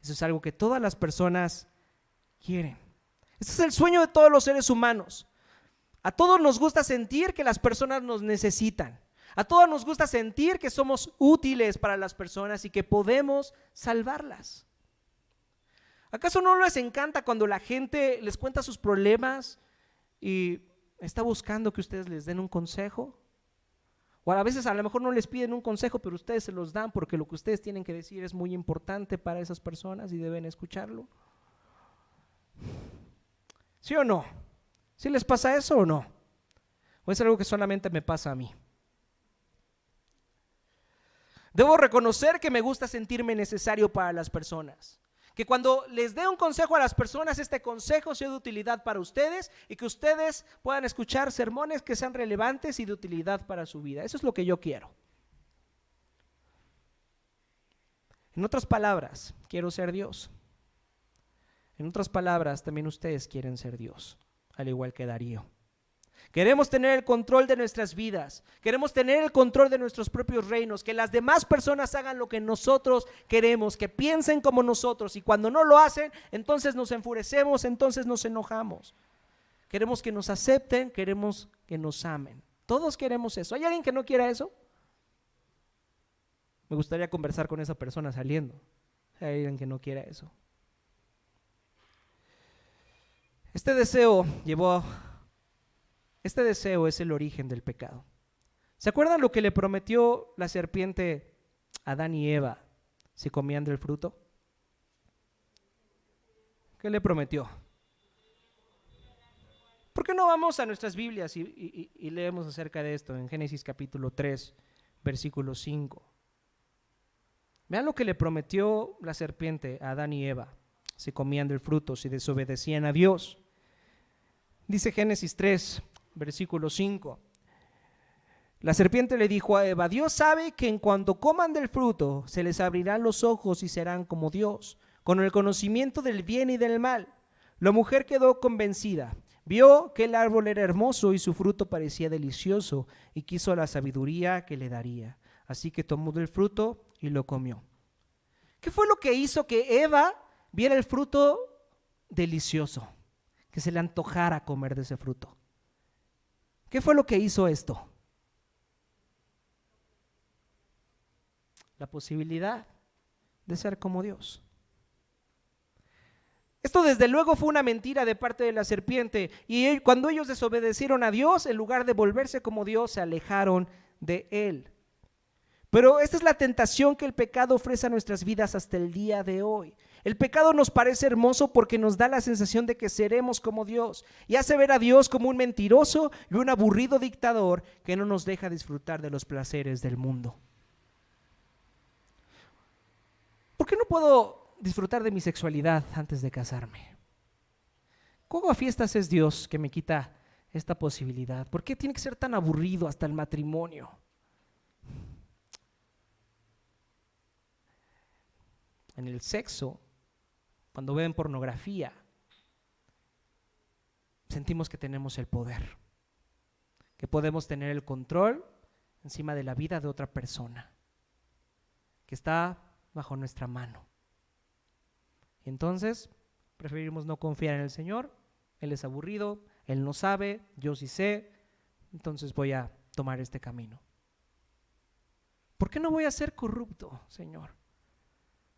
Eso es algo que todas las personas quieren. Este es el sueño de todos los seres humanos. A todos nos gusta sentir que las personas nos necesitan. A todos nos gusta sentir que somos útiles para las personas y que podemos salvarlas. ¿Acaso no les encanta cuando la gente les cuenta sus problemas y está buscando que ustedes les den un consejo? O a veces a lo mejor no les piden un consejo, pero ustedes se los dan porque lo que ustedes tienen que decir es muy importante para esas personas y deben escucharlo. ¿Sí o no? ¿Sí les pasa eso o no? ¿O es algo que solamente me pasa a mí? Debo reconocer que me gusta sentirme necesario para las personas. Que cuando les dé un consejo a las personas, este consejo sea de utilidad para ustedes y que ustedes puedan escuchar sermones que sean relevantes y de utilidad para su vida. Eso es lo que yo quiero. En otras palabras, quiero ser Dios. En otras palabras, también ustedes quieren ser Dios, al igual que Darío. Queremos tener el control de nuestras vidas, queremos tener el control de nuestros propios reinos, que las demás personas hagan lo que nosotros queremos, que piensen como nosotros, y cuando no lo hacen, entonces nos enfurecemos, entonces nos enojamos. Queremos que nos acepten, queremos que nos amen. Todos queremos eso. ¿Hay alguien que no quiera eso? Me gustaría conversar con esa persona saliendo. ¿Hay alguien que no quiera eso? Este deseo es el origen del pecado. ¿Se acuerdan lo que le prometió la serpiente a Adán y Eva si comían del fruto? ¿Qué le prometió? ¿Por qué no vamos a nuestras Biblias y leemos acerca de esto en Génesis capítulo 3, versículo 5? Vean lo que le prometió la serpiente a Adán y Eva si comían del fruto, si desobedecían a Dios. Dice Génesis 3, versículo 5. La serpiente le dijo a Eva: Dios sabe que en cuanto coman del fruto, se les abrirán los ojos y serán como Dios, con el conocimiento del bien y del mal. La mujer quedó convencida, vio que el árbol era hermoso y su fruto parecía delicioso, y quiso la sabiduría que le daría. Así que tomó del fruto y lo comió. ¿Qué fue lo que hizo que Eva viera el fruto delicioso? Que se le antojara comer de ese fruto. ¿Qué fue lo que hizo esto? La posibilidad de ser como Dios. Esto desde luego fue una mentira de parte de la serpiente, y cuando ellos desobedecieron a Dios, en lugar de volverse como Dios, se alejaron de Él. Pero esta es la tentación que el pecado ofrece a nuestras vidas hasta el día de hoy. El pecado nos parece hermoso porque nos da la sensación de que seremos como Dios y hace ver a Dios como un mentiroso y un aburrido dictador que no nos deja disfrutar de los placeres del mundo. ¿Por qué no puedo disfrutar de mi sexualidad antes de casarme? ¿Cómo a fiestas es Dios que me quita esta posibilidad? ¿Por qué tiene que ser tan aburrido hasta el matrimonio? En el sexo, cuando ven pornografía, sentimos que tenemos el poder, que podemos tener el control encima de la vida de otra persona, que está bajo nuestra mano. Y entonces preferimos no confiar en el Señor. Él es aburrido, Él no sabe, yo sí sé, entonces voy a tomar este camino. ¿Por qué no voy a ser corrupto, Señor?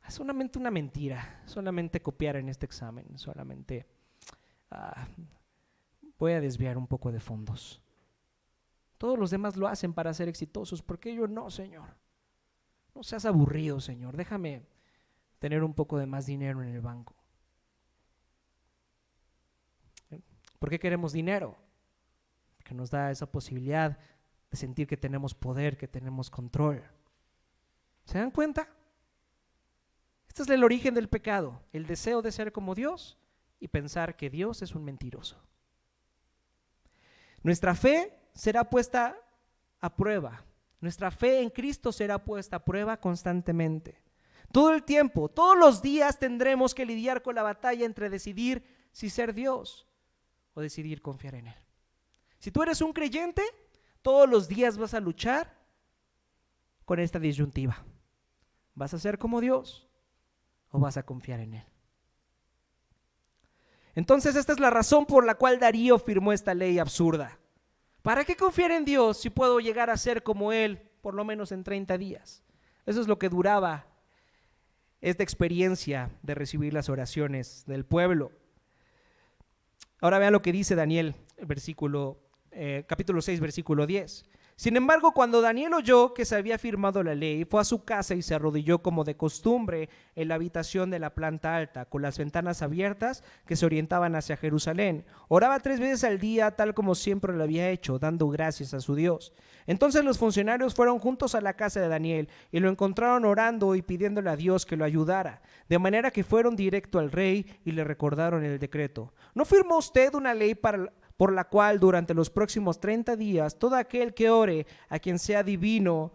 Es solamente una mentira, solamente copiar en este examen, solamente voy a desviar un poco de fondos. Todos los demás lo hacen para ser exitosos, ¿por qué yo no, Señor? No seas aburrido, Señor, déjame tener un poco de más dinero en el banco. ¿Por qué queremos dinero? Porque nos da esa posibilidad de sentir que tenemos poder, que tenemos control. ¿Se dan cuenta? Este es el origen del pecado, el deseo de ser como Dios y pensar que Dios es un mentiroso. Nuestra fe será puesta a prueba. Nuestra fe en Cristo será puesta a prueba constantemente. Todo el tiempo, todos los días tendremos que lidiar con la batalla entre decidir si ser Dios o decidir confiar en Él. Si tú eres un creyente, todos los días vas a luchar con esta disyuntiva. ¿Vas a ser como Dios o vas a confiar en Él? Entonces esta es la razón por la cual Darío firmó esta ley absurda. ¿Para qué confiar en Dios si puedo llegar a ser como Él por lo menos en 30 días? Eso es lo que duraba esta experiencia de recibir las oraciones del pueblo. Ahora vean lo que dice Daniel, capítulo 6, versículo 10. Sin embargo, cuando Daniel oyó que se había firmado la ley, fue a su casa y se arrodilló como de costumbre en la habitación de la planta alta, con las ventanas abiertas que se orientaban hacia Jerusalén. Oraba 3 veces al día, tal como siempre lo había hecho, dando gracias a su Dios. Entonces los funcionarios fueron juntos a la casa de Daniel y lo encontraron orando y pidiéndole a Dios que lo ayudara, de manera que fueron directo al rey y le recordaron el decreto. ¿No firmó usted una ley por la cual durante los próximos 30 días todo aquel que ore a quien sea divino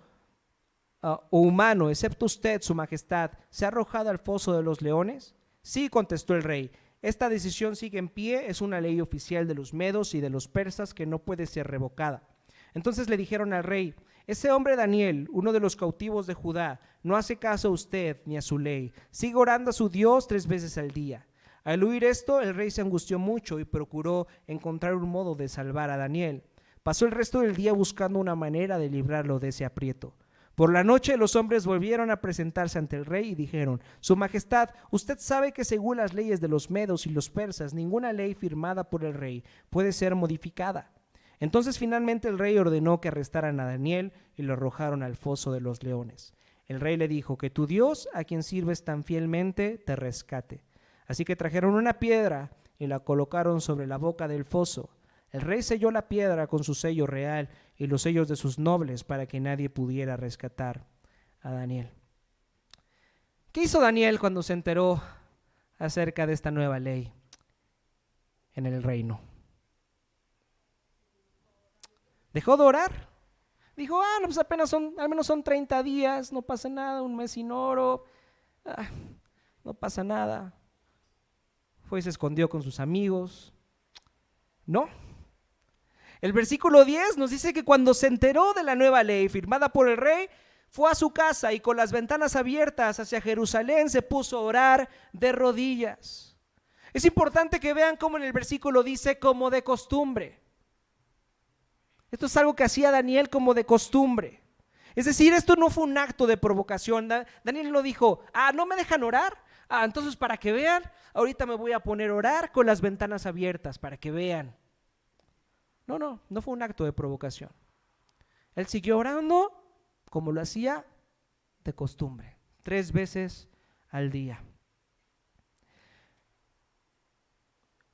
o humano, excepto usted, su majestad, sea arrojado al foso de los leones? Sí, contestó el rey, esta decisión sigue en pie, es una ley oficial de los medos y de los persas que no puede ser revocada. Entonces le dijeron al rey: ese hombre Daniel, uno de los cautivos de Judá, no hace caso a usted ni a su ley, sigue orando a su Dios 3 veces al día. Al oír esto, el rey se angustió mucho y procuró encontrar un modo de salvar a Daniel. Pasó el resto del día buscando una manera de librarlo de ese aprieto. Por la noche los hombres volvieron a presentarse ante el rey y dijeron: Su Majestad, usted sabe que según las leyes de los medos y los persas, ninguna ley firmada por el rey puede ser modificada. Entonces finalmente el rey ordenó que arrestaran a Daniel y lo arrojaron al foso de los leones. El rey le dijo: que tu Dios, a quien sirves tan fielmente, te rescate. Así que trajeron una piedra y la colocaron sobre la boca del foso. El rey selló la piedra con su sello real y los sellos de sus nobles para que nadie pudiera rescatar a Daniel. ¿Qué hizo Daniel cuando se enteró acerca de esta nueva ley en el reino? ¿Dejó de orar? Dijo: no, pues al menos son 30 días, no pasa nada, un mes sin oro, no pasa nada. Fue y se escondió con sus amigos. No. El versículo 10 nos dice que cuando se enteró de la nueva ley firmada por el rey, fue a su casa y con las ventanas abiertas hacia Jerusalén se puso a orar de rodillas. Es importante que vean cómo en el versículo dice como de costumbre. Esto es algo que hacía Daniel como de costumbre. Es decir, esto no fue un acto de provocación. Daniel no dijo: ¿no me dejan orar? Entonces para que vean, ahorita me voy a poner a orar con las ventanas abiertas, para que vean. No fue un acto de provocación. Él siguió orando como lo hacía de costumbre, 3 veces al día.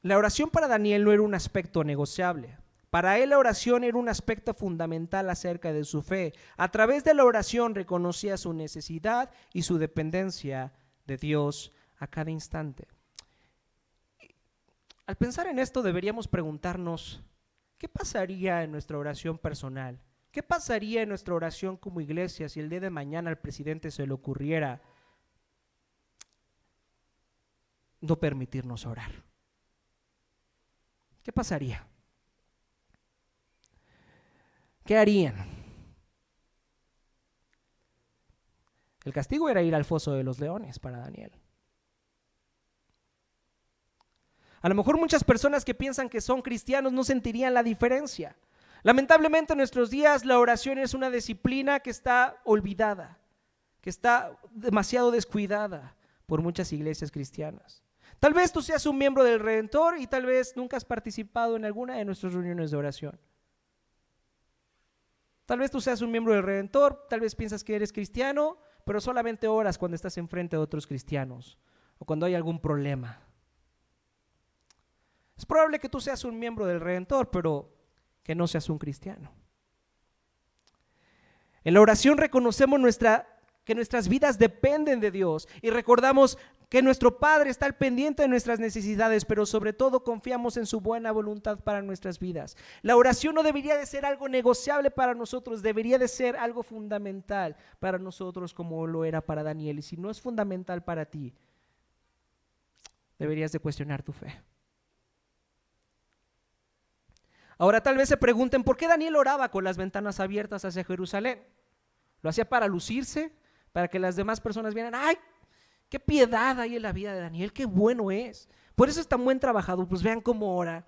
La oración para Daniel no era un aspecto negociable. Para él la oración era un aspecto fundamental acerca de su fe. A través de la oración reconocía su necesidad y su dependencia de Dios a cada instante. Al pensar en esto deberíamos preguntarnos: ¿qué pasaría en nuestra oración personal? ¿Qué pasaría en nuestra oración como iglesia si el día de mañana al presidente se le ocurriera no permitirnos orar? ¿Qué pasaría? ¿Qué harían? El castigo era ir al foso de los leones para Daniel. A lo mejor muchas personas que piensan que son cristianos no sentirían la diferencia. Lamentablemente en nuestros días la oración es una disciplina que está olvidada, que está demasiado descuidada por muchas iglesias cristianas. Tal vez tú seas un miembro del Redentor y tal vez nunca has participado en alguna de nuestras reuniones de oración. Tal vez tú seas un miembro del Redentor, tal vez piensas que eres cristiano, pero solamente oras cuando estás enfrente de otros cristianos o cuando hay algún problema. Es probable que tú seas un miembro del Redentor, pero que no seas un cristiano. En la oración reconocemos que nuestras vidas dependen de Dios y recordamos que nuestro Padre está al pendiente de nuestras necesidades, pero sobre todo confiamos en su buena voluntad para nuestras vidas. La oración no debería de ser algo negociable para nosotros, debería de ser algo fundamental para nosotros como lo era para Daniel. Y si no es fundamental para ti, deberías de cuestionar tu fe. Ahora tal vez se pregunten: ¿por qué Daniel oraba con las ventanas abiertas hacia Jerusalén? ¿Lo hacía para lucirse? ¿Para que las demás personas vieran: ¡ay, Qué piedad hay en la vida de Daniel, qué bueno es. Por eso es tan buen trabajador. Pues vean cómo ora.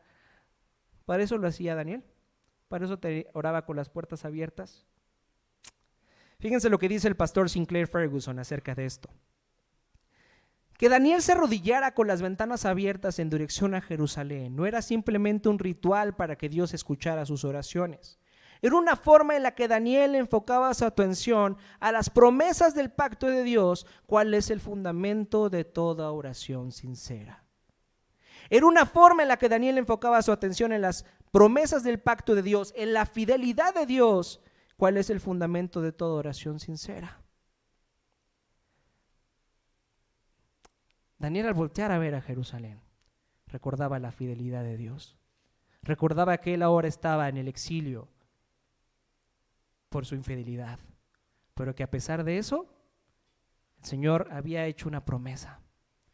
Para eso lo hacía Daniel. Para eso oraba con las puertas abiertas. Fíjense lo que dice el pastor Sinclair Ferguson acerca de esto. Que Daniel se arrodillara con las ventanas abiertas en dirección a Jerusalén no era simplemente un ritual para que Dios escuchara sus oraciones. Era una forma en la que Daniel enfocaba su atención a las promesas del pacto de Dios, cuál es el fundamento de toda oración sincera. Era una forma en la que Daniel enfocaba su atención en las promesas del pacto de Dios, en la fidelidad de Dios, cuál es el fundamento de toda oración sincera. Daniel, al voltear a ver a Jerusalén, recordaba la fidelidad de Dios. Recordaba que él ahora estaba en el exilio por su infidelidad, pero que a pesar de eso, el Señor había hecho una promesa,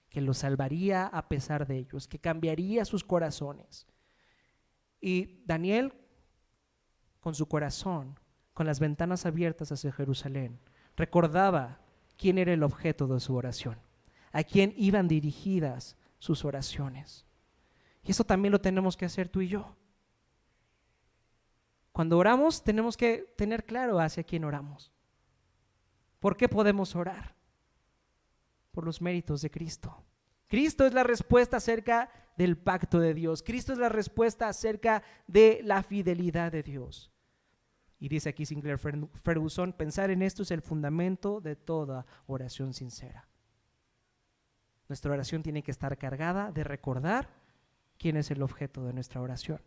que lo salvaría a pesar de ellos, que cambiaría sus corazones. Y Daniel, con su corazón, con las ventanas abiertas hacia Jerusalén, recordaba quién era el objeto de su oración, a quién iban dirigidas sus oraciones. Y eso también lo tenemos que hacer tú y yo. Cuando oramos tenemos que tener claro hacia quién oramos. ¿Por qué podemos orar? Por los méritos de Cristo. Cristo es la respuesta acerca del pacto de Dios. Cristo es la respuesta acerca de la fidelidad de Dios. Y dice aquí Sinclair Ferguson, pensar en esto es el fundamento de toda oración sincera. Nuestra oración tiene que estar cargada de recordar quién es el objeto de nuestra oración.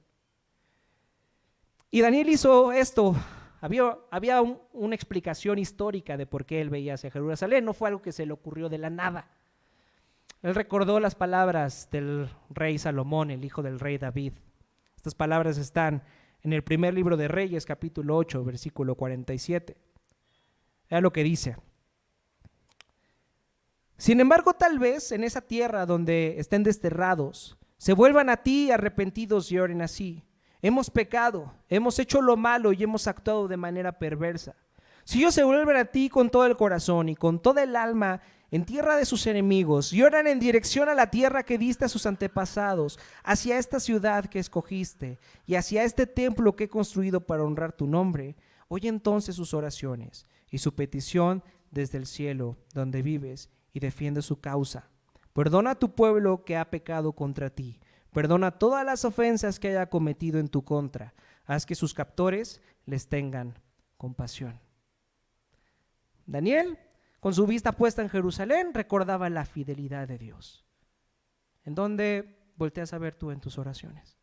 Y Daniel hizo esto. Había una explicación histórica de por qué él veía hacia Jerusalén. No fue algo que se le ocurrió de la nada. Él recordó las palabras del rey Salomón, el hijo del rey David. Estas palabras están en el primer libro de Reyes, capítulo 8, versículo 47. Vea lo que dice. Sin embargo, tal vez en esa tierra donde estén desterrados, se vuelvan a ti arrepentidos y oren así. Hemos pecado, hemos hecho lo malo y hemos actuado de manera perversa. Si ellos se vuelven a ti con todo el corazón y con toda el alma en tierra de sus enemigos y oran en dirección a la tierra que diste a sus antepasados, hacia esta ciudad que escogiste y hacia este templo que he construido para honrar tu nombre, oye entonces sus oraciones y su petición desde el cielo donde vives y defiende su causa. Perdona a tu pueblo que ha pecado contra ti. Perdona todas las ofensas que haya cometido en tu contra. Haz que sus captores les tengan compasión. Daniel, con su vista puesta en Jerusalén, recordaba la fidelidad de Dios. ¿En dónde volteas a ver tú en tus oraciones?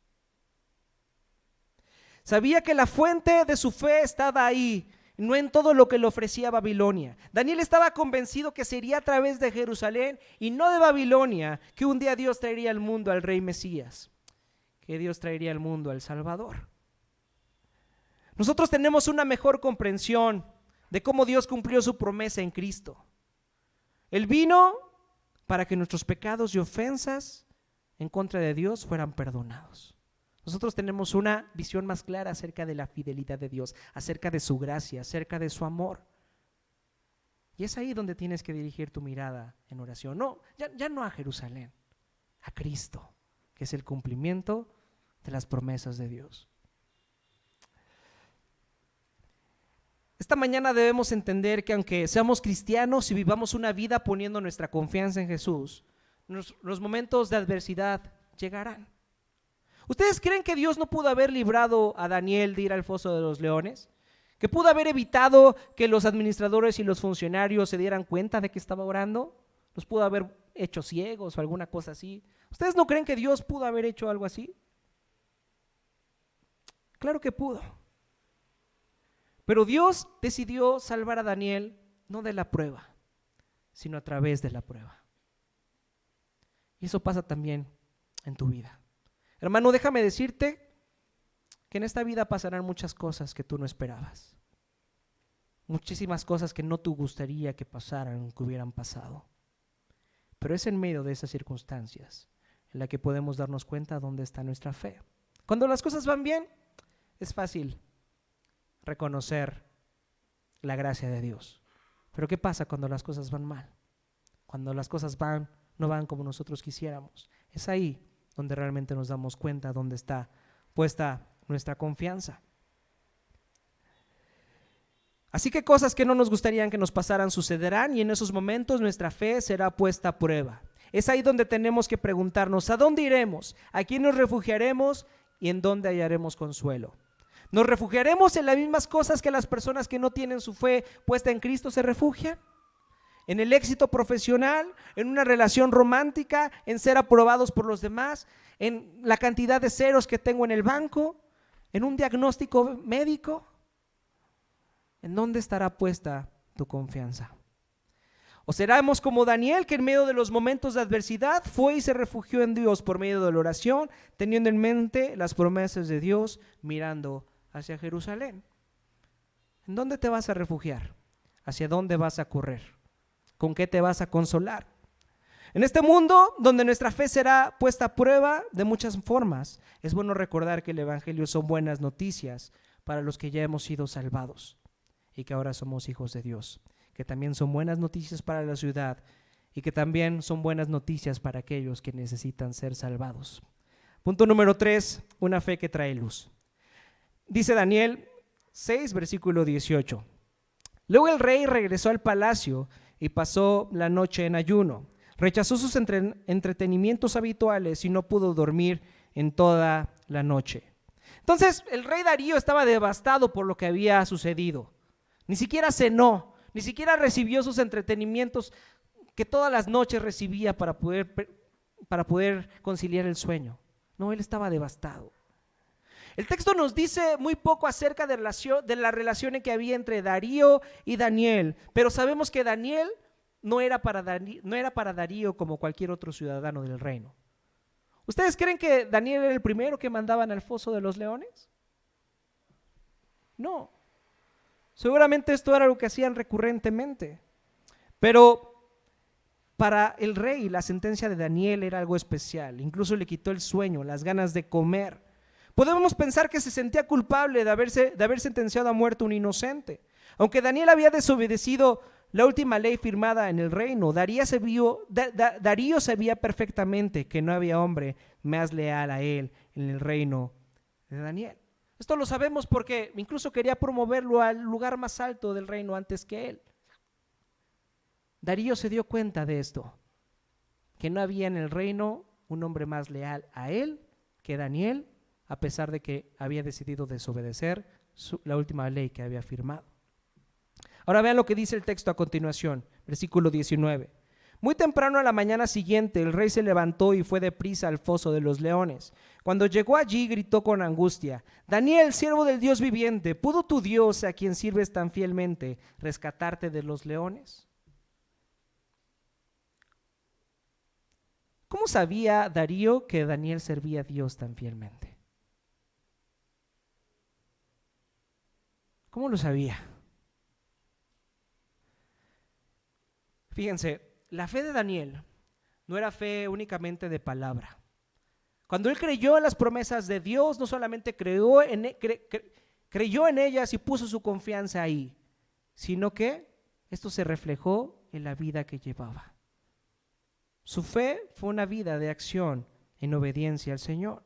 Sabía que la fuente de su fe estaba ahí, no en todo lo que le ofrecía Babilonia. Daniel estaba convencido que sería a través de Jerusalén y no de Babilonia que un día Dios traería al mundo al rey Mesías, que Dios traería al mundo al Salvador. Nosotros tenemos una mejor comprensión de cómo Dios cumplió su promesa en Cristo. Él vino para que nuestros pecados y ofensas en contra de Dios fueran perdonados. Nosotros tenemos una visión más clara acerca de la fidelidad de Dios, acerca de su gracia, acerca de su amor. Y es ahí donde tienes que dirigir tu mirada en oración. No, ya no a Jerusalén, a Cristo, que es el cumplimiento de las promesas de Dios. Esta mañana debemos entender que aunque seamos cristianos y vivamos una vida poniendo nuestra confianza en Jesús, los momentos de adversidad llegarán. ¿Ustedes creen que Dios no pudo haber librado a Daniel de ir al foso de los leones? ¿Que pudo haber evitado que los administradores y los funcionarios se dieran cuenta de que estaba orando? ¿Los pudo haber hecho ciegos o alguna cosa así? ¿Ustedes no creen que Dios pudo haber hecho algo así? Claro que pudo. Pero Dios decidió salvar a Daniel no de la prueba, sino a través de la prueba. Y eso pasa también en tu vida. Hermano, déjame decirte que en esta vida pasarán muchas cosas que tú no esperabas. Muchísimas cosas que no te gustaría que pasaran o que hubieran pasado. Pero es en medio de esas circunstancias en la que podemos darnos cuenta dónde está nuestra fe. Cuando las cosas van bien, es fácil reconocer la gracia de Dios. Pero ¿qué pasa cuando las cosas van mal? cuando las cosas no van como nosotros quisiéramos. Es ahí donde realmente nos damos cuenta dónde está puesta nuestra confianza. Así que cosas que no nos gustarían que nos pasaran sucederán, y en esos momentos nuestra fe será puesta a prueba. Es ahí donde tenemos que preguntarnos: ¿a dónde iremos? ¿A quién nos refugiaremos? ¿Y en dónde hallaremos consuelo? ¿Nos refugiaremos en las mismas cosas que las personas que no tienen su fe puesta en Cristo se refugian? ¿En el éxito profesional? ¿En una relación romántica? ¿En ser aprobados por los demás? ¿En la cantidad de ceros que tengo en el banco? ¿En un diagnóstico médico? ¿En dónde estará puesta tu confianza? ¿O seremos como Daniel, que en medio de los momentos de adversidad fue y se refugió en Dios por medio de la oración, teniendo en mente las promesas de Dios, mirando hacia Jerusalén? ¿En dónde te vas a refugiar? ¿Hacia dónde vas a correr? ¿Con qué te vas a consolar? En este mundo donde nuestra fe será puesta a prueba de muchas formas, es bueno recordar que el Evangelio son buenas noticias para los que ya hemos sido salvados y que ahora somos hijos de Dios, que también son buenas noticias para la ciudad y que también son buenas noticias para aquellos que necesitan ser salvados. Punto número 3, una fe que trae luz. Dice Daniel 6, versículo 18. Luego el rey regresó al palacio y pasó la noche en ayuno. Rechazó sus entretenimientos habituales y no pudo dormir en toda la noche. Entonces el rey Darío estaba devastado por lo que había sucedido. Ni siquiera cenó, ni siquiera recibió sus entretenimientos que todas las noches recibía para poder conciliar el sueño. No, él estaba devastado. El texto nos dice muy poco acerca de la relación que había entre Darío y Daniel, pero sabemos que Daniel no era para Darío como cualquier otro ciudadano del reino. ¿Ustedes creen que Daniel era el primero que mandaban al foso de los leones? No. Seguramente esto era lo que hacían recurrentemente, pero para el rey la sentencia de Daniel era algo especial. Incluso le quitó el sueño, las ganas de comer. Podemos pensar que se sentía culpable de haber sentenciado a muerte a un inocente. Aunque Daniel había desobedecido la última ley firmada en el reino, Darío sabía perfectamente que no había hombre más leal a él en el reino de Daniel. Esto lo sabemos porque incluso quería promoverlo al lugar más alto del reino antes que él. Darío se dio cuenta de esto, que no había en el reino un hombre más leal a él que Daniel, a pesar de que había decidido desobedecer la última ley que había firmado. Ahora vean lo que dice el texto a continuación, versículo 19. Muy temprano a la mañana siguiente, el rey se levantó y fue deprisa al foso de los leones. Cuando llegó allí, gritó con angustia: Daniel, siervo del Dios viviente, ¿pudo tu Dios, a quien sirves tan fielmente, rescatarte de los leones? ¿Cómo sabía Darío que Daniel servía a Dios tan fielmente? ¿Cómo lo sabía? Fíjense, la fe de Daniel no era fe únicamente de palabra. Cuando él creyó en las promesas de Dios, no solamente creyó en ellas y puso su confianza ahí, sino que esto se reflejó en la vida que llevaba. Su fe fue una vida de acción en obediencia al Señor.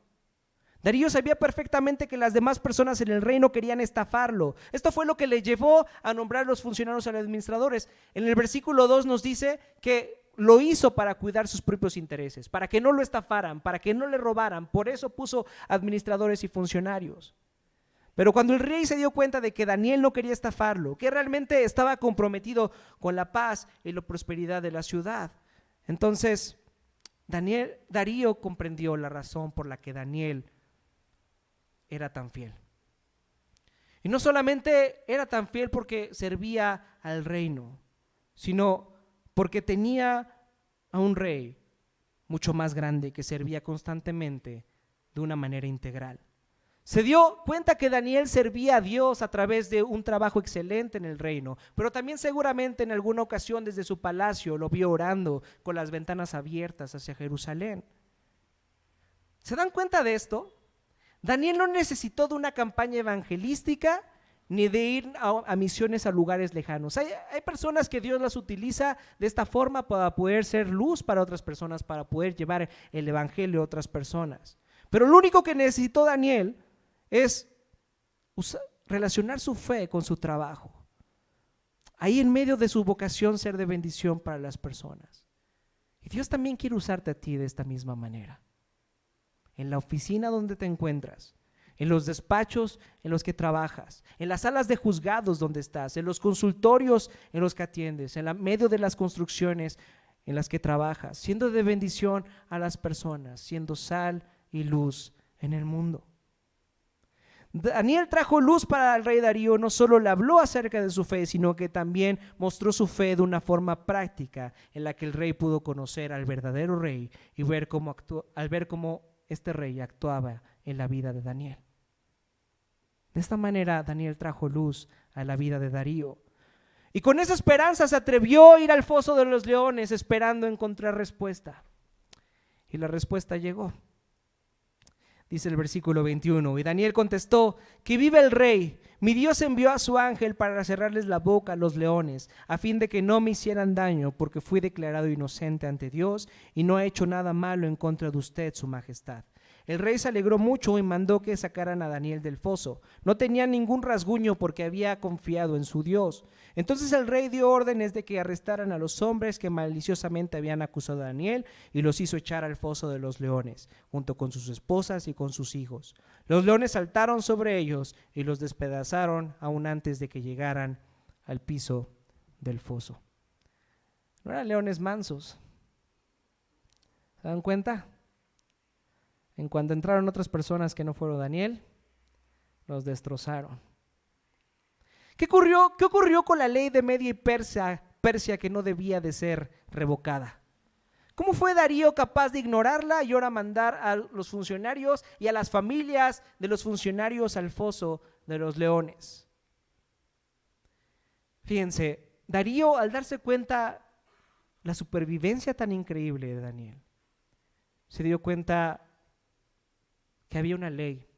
Darío sabía perfectamente que las demás personas en el reino querían estafarlo. Esto fue lo que le llevó a nombrar los funcionarios a los administradores. En el versículo 2 nos dice que lo hizo para cuidar sus propios intereses, para que no lo estafaran, para que no le robaran. Por eso puso administradores y funcionarios. Pero cuando el rey se dio cuenta de que Daniel no quería estafarlo, que realmente estaba comprometido con la paz y la prosperidad de la ciudad, entonces Darío comprendió la razón por la que Daniel era tan fiel. Y no solamente era tan fiel porque servía al reino, sino porque tenía a un rey mucho más grande que servía constantemente de una manera integral. Se dio cuenta que Daniel servía a Dios a través de un trabajo excelente en el reino, pero también seguramente en alguna ocasión desde su palacio lo vio orando con las ventanas abiertas hacia Jerusalén. ¿Se dan cuenta de esto? Daniel no necesitó de una campaña evangelística ni de ir a misiones a lugares lejanos. Hay personas que Dios las utiliza de esta forma para poder ser luz para otras personas, para poder llevar el evangelio a otras personas. Pero lo único que necesitó Daniel es relacionar su fe con su trabajo. Ahí en medio de su vocación ser de bendición para las personas. Y Dios también quiere usarte a ti de esta misma manera. En la oficina donde te encuentras, en los despachos en los que trabajas, en las salas de juzgados donde estás, en los consultorios en los que atiendes, en medio de las construcciones en las que trabajas, siendo de bendición a las personas, siendo sal y luz en el mundo. Daniel trajo luz para el rey Darío. No solo le habló acerca de su fe, sino que también mostró su fe de una forma práctica en la que el rey pudo conocer al verdadero rey y ver cómo este rey actuaba en la vida de Daniel. De esta manera Daniel trajo luz a la vida de Darío. Y con esa esperanza se atrevió a ir al foso de los leones esperando encontrar respuesta. Y la respuesta llegó. Dice el versículo 21, y Daniel contestó: que vive el rey, mi Dios envió a su ángel para cerrarles la boca a los leones, a fin de que no me hicieran daño, porque fui declarado inocente ante Dios y no he hecho nada malo en contra de usted, su majestad. El rey se alegró mucho y mandó que sacaran a Daniel del foso. No tenía ningún rasguño porque había confiado en su Dios. Entonces el rey dio órdenes de que arrestaran a los hombres que maliciosamente habían acusado a Daniel y los hizo echar al foso de los leones, junto con sus esposas y con sus hijos. Los leones saltaron sobre ellos y los despedazaron aún antes de que llegaran al piso del foso. No eran leones mansos. ¿Se dan cuenta? En cuanto entraron otras personas que no fueron Daniel, los destrozaron. ¿Qué ocurrió con la ley de Media y Persia que no debía de ser revocada? ¿Cómo fue Darío capaz de ignorarla y ahora mandar a los funcionarios y a las familias de los funcionarios al foso de los leones? Fíjense, Darío, al darse cuenta la supervivencia tan increíble de Daniel, se dio cuenta que había una ley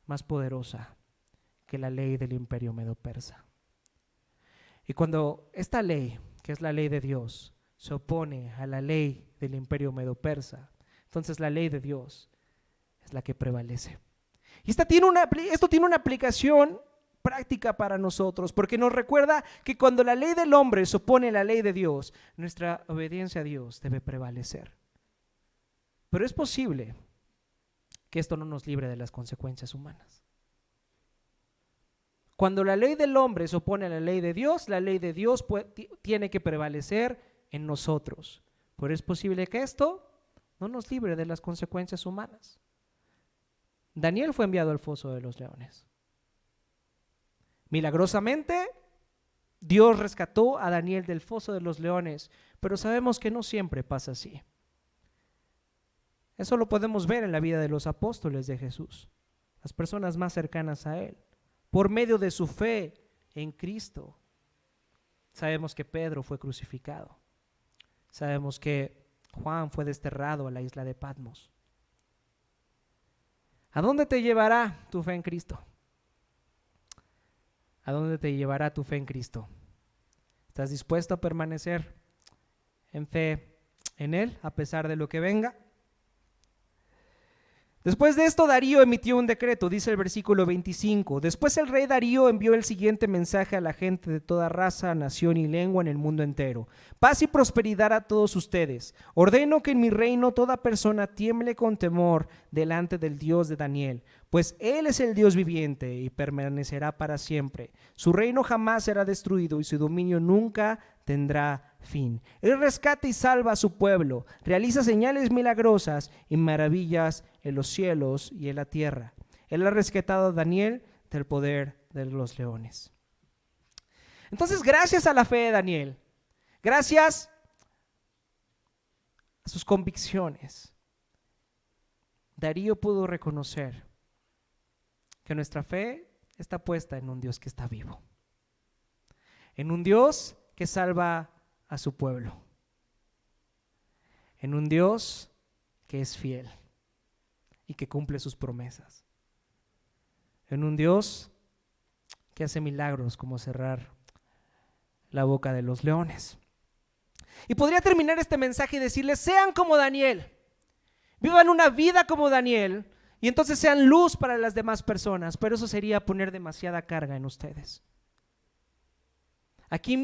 más poderosa que la ley del imperio medo-persa. Y cuando esta ley, que es la ley de Dios, se opone a la ley del imperio medo-persa, entonces la ley de Dios es la que prevalece. Y esto tiene una aplicación práctica para nosotros, porque nos recuerda que cuando la ley del hombre se opone a la ley de Dios, nuestra obediencia a Dios debe prevalecer. Pero es posible que esto no nos libre de las consecuencias humanas. Cuando la ley del hombre se opone a la ley de Dios tiene que prevalecer en nosotros. Pero es posible que esto no nos libre de las consecuencias humanas. Daniel fue enviado al foso de los leones. Milagrosamente, Dios rescató a Daniel del foso de los leones, pero sabemos que no siempre pasa así. Eso lo podemos ver en la vida de los apóstoles de Jesús, las personas más cercanas a Él. Por medio de su fe en Cristo, sabemos que Pedro fue crucificado. Sabemos que Juan fue desterrado a la isla de Patmos. ¿A dónde te llevará tu fe en Cristo? ¿A dónde te llevará tu fe en Cristo? ¿Estás dispuesto a permanecer en fe en Él a pesar de lo que venga? Después de esto, Darío emitió un decreto, dice el versículo 25. Después el rey Darío envió el siguiente mensaje a la gente de toda raza, nación y lengua en el mundo entero. Paz y prosperidad a todos ustedes. Ordeno que en mi reino toda persona tiemble con temor delante del Dios de Daniel, pues Él es el Dios viviente y permanecerá para siempre. Su reino jamás será destruido y su dominio nunca tendrá fin. Él rescata y salva a su pueblo, realiza señales milagrosas y maravillas en los cielos y en la tierra. Él ha rescatado a Daniel del poder de los leones. Entonces, gracias a la fe de Daniel, gracias a sus convicciones, Darío pudo reconocer que nuestra fe está puesta en un Dios que está vivo, en un Dios que salva a su pueblo, en un Dios que es fiel y que cumple sus promesas, en un Dios que hace milagros como cerrar la boca de los leones. Y podría terminar este mensaje y decirles: sean como Daniel, vivan una vida como Daniel, y entonces sean luz para las demás personas, pero eso sería poner demasiada carga en ustedes. Aquí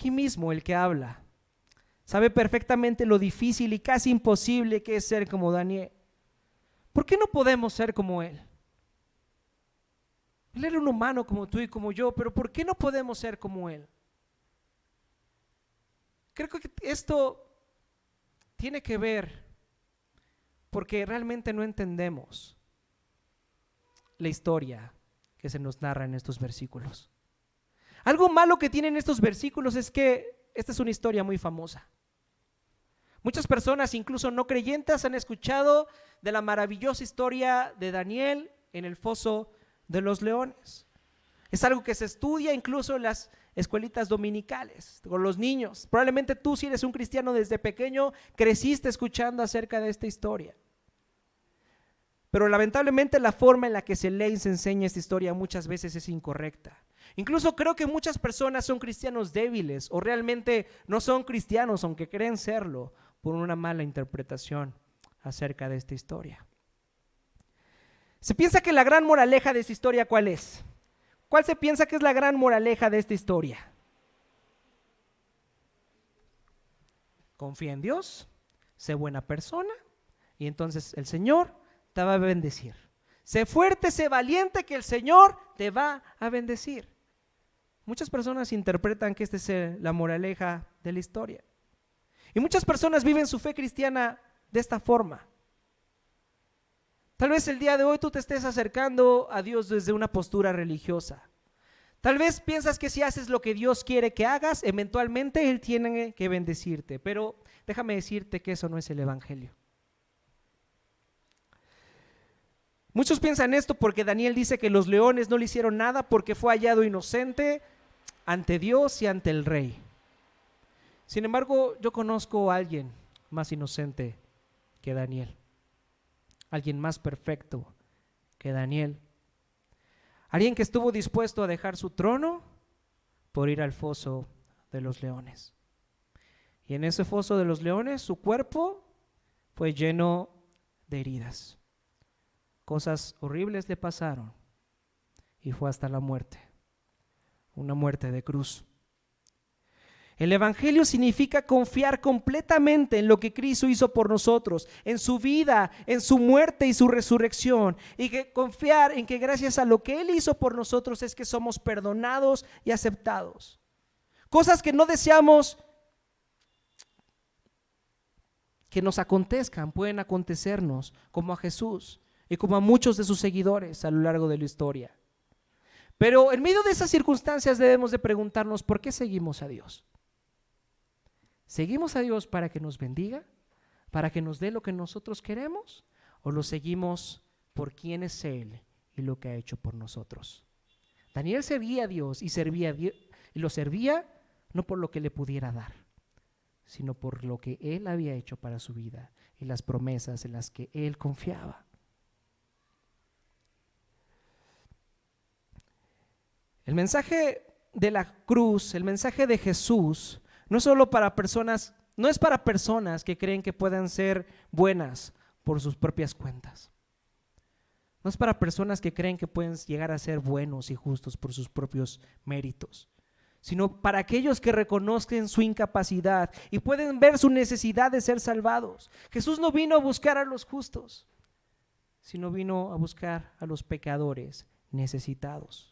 mismo el que habla sabe perfectamente lo difícil y casi imposible que es ser como Daniel. ¿Por qué no podemos ser como él? Él era un humano como tú y como yo, pero ¿por qué no podemos ser como él? Creo que esto tiene que ver porque realmente no entendemos la historia que se nos narra en estos versículos. Algo malo que tienen estos versículos es que esta es una historia muy famosa. Muchas personas, incluso no creyentes, han escuchado de la maravillosa historia de Daniel en el foso de los leones. Es algo que se estudia incluso en las escuelitas dominicales con los niños. Probablemente tú, si eres un cristiano desde pequeño, creciste escuchando acerca de esta historia. Pero lamentablemente la forma en la que se lee y se enseña esta historia muchas veces es incorrecta. Incluso creo que muchas personas son cristianos débiles o realmente no son cristianos, aunque creen serlo, por una mala interpretación acerca de esta historia. Se piensa que la gran moraleja de esta historia, ¿cuál es? ¿Cuál se piensa que es la gran moraleja de esta historia? Confía en Dios, sé buena persona y entonces el Señor te va a bendecir. Sé fuerte, sé valiente, que el Señor te va a bendecir. Muchas personas interpretan que esta es la moraleja de la historia. Y muchas personas viven su fe cristiana de esta forma. Tal vez el día de hoy tú te estés acercando a Dios desde una postura religiosa. Tal vez piensas que si haces lo que Dios quiere que hagas, eventualmente Él tiene que bendecirte. Pero déjame decirte que eso no es el Evangelio. Muchos piensan esto porque Daniel dice que los leones no le hicieron nada porque fue hallado inocente ante Dios y ante el rey. Sin embargo, yo conozco a alguien más inocente que Daniel, alguien más perfecto que Daniel, alguien que estuvo dispuesto a dejar su trono por ir al foso de los leones. Y en ese foso de los leones su cuerpo fue lleno de heridas. Cosas horribles le pasaron y fue hasta la muerte, una muerte de cruz. El Evangelio significa confiar completamente en lo que Cristo hizo por nosotros, en su vida, en su muerte y su resurrección, y que confiar en que gracias a lo que Él hizo por nosotros es que somos perdonados y aceptados. Cosas que no deseamos que nos acontezcan, pueden acontecernos, como a Jesús y como a muchos de sus seguidores a lo largo de la historia. Pero en medio de esas circunstancias debemos de preguntarnos: ¿por qué seguimos a Dios? ¿Seguimos a Dios para que nos bendiga? ¿Para que nos dé lo que nosotros queremos? ¿O lo seguimos por quién es Él y lo que ha hecho por nosotros? Daniel servía a Dios y lo servía no por lo que le pudiera dar, sino por lo que Él había hecho para su vida y las promesas en las que Él confiaba. El mensaje de la cruz, el mensaje de Jesús, no es para personas que creen que puedan ser buenas por sus propias cuentas. No es para personas que creen que pueden llegar a ser buenos y justos por sus propios méritos, sino para aquellos que reconocen su incapacidad y pueden ver su necesidad de ser salvados. Jesús no vino a buscar a los justos, sino vino a buscar a los pecadores necesitados.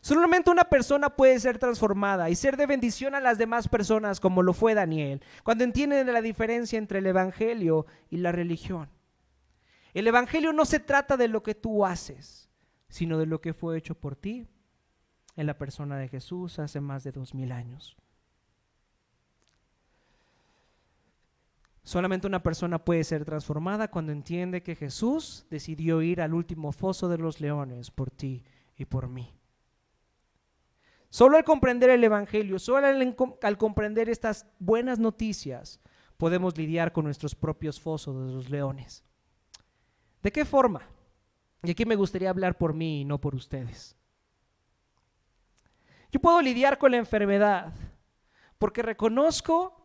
Solamente una persona puede ser transformada y ser de bendición a las demás personas, como lo fue Daniel, cuando entienden la diferencia entre el Evangelio y la religión. El Evangelio no se trata de lo que tú haces, sino de lo que fue hecho por ti en la persona de Jesús hace más de 2000 años. Solamente una persona puede ser transformada cuando entiende que Jesús decidió ir al último foso de los leones por ti y por mí. Solo al comprender el Evangelio, solo al comprender estas buenas noticias, podemos lidiar con nuestros propios fosos de los leones. ¿De qué forma? Y aquí me gustaría hablar por mí y no por ustedes. Yo puedo lidiar con la enfermedad porque reconozco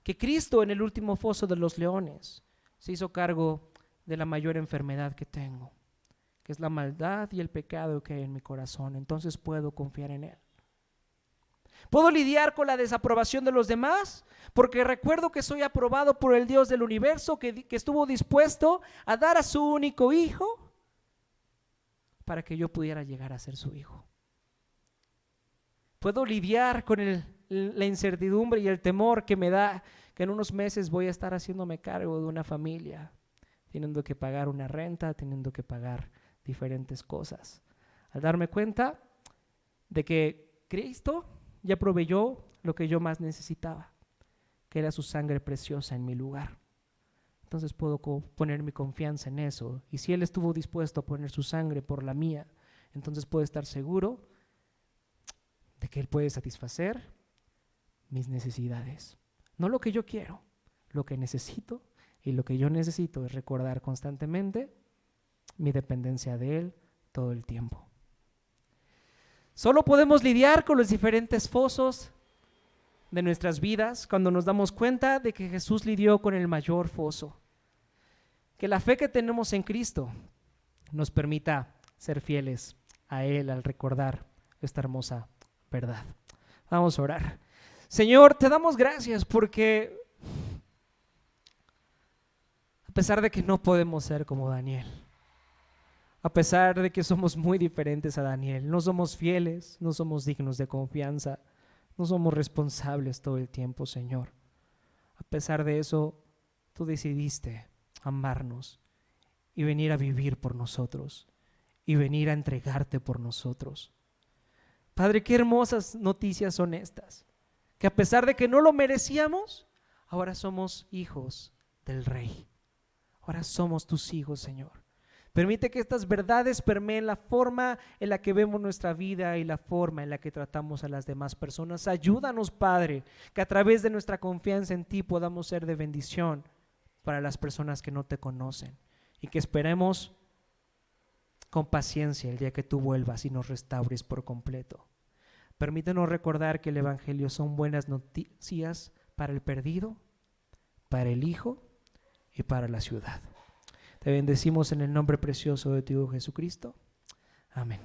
que Cristo en el último foso de los leones se hizo cargo de la mayor enfermedad que tengo, que es la maldad y el pecado que hay en mi corazón. Entonces puedo confiar en Él. Puedo lidiar con la desaprobación de los demás porque recuerdo que soy aprobado por el Dios del universo que estuvo dispuesto a dar a su único hijo para que yo pudiera llegar a ser su hijo. Puedo lidiar con la incertidumbre y el temor que me da que en unos meses voy a estar haciéndome cargo de una familia, teniendo que pagar una renta, teniendo que pagar diferentes cosas. Al darme cuenta de que Cristo ya proveyó lo que yo más necesitaba, que era su sangre preciosa en mi lugar. Entonces puedo poner mi confianza en eso. Y si Él estuvo dispuesto a poner su sangre por la mía, entonces puedo estar seguro de que Él puede satisfacer mis necesidades. No lo que yo quiero, lo que necesito. Y lo que yo necesito es recordar constantemente mi dependencia de Él todo el tiempo. Solo podemos lidiar con los diferentes fosos de nuestras vidas cuando nos damos cuenta de que Jesús lidió con el mayor foso. Que la fe que tenemos en Cristo nos permita ser fieles a Él al recordar esta hermosa verdad. Vamos a orar. Señor, te damos gracias porque a pesar de que no podemos ser como Daniel, a pesar de que somos muy diferentes a Daniel, no somos fieles, no somos dignos de confianza, no somos responsables todo el tiempo, Señor. A pesar de eso, tú decidiste amarnos y venir a vivir por nosotros y venir a entregarte por nosotros. Padre, qué hermosas noticias son estas, que a pesar de que no lo merecíamos, ahora somos hijos del Rey. Ahora somos tus hijos, Señor. Permite que estas verdades permeen la forma en la que vemos nuestra vida y la forma en la que tratamos a las demás personas. Ayúdanos, Padre, que a través de nuestra confianza en ti podamos ser de bendición para las personas que no te conocen y que esperemos con paciencia el día que tú vuelvas y nos restaures por completo. Permítenos recordar que el Evangelio son buenas noticias para el perdido, para el hijo y para la ciudad. Te bendecimos en el nombre precioso de tu Hijo Jesucristo. Amén.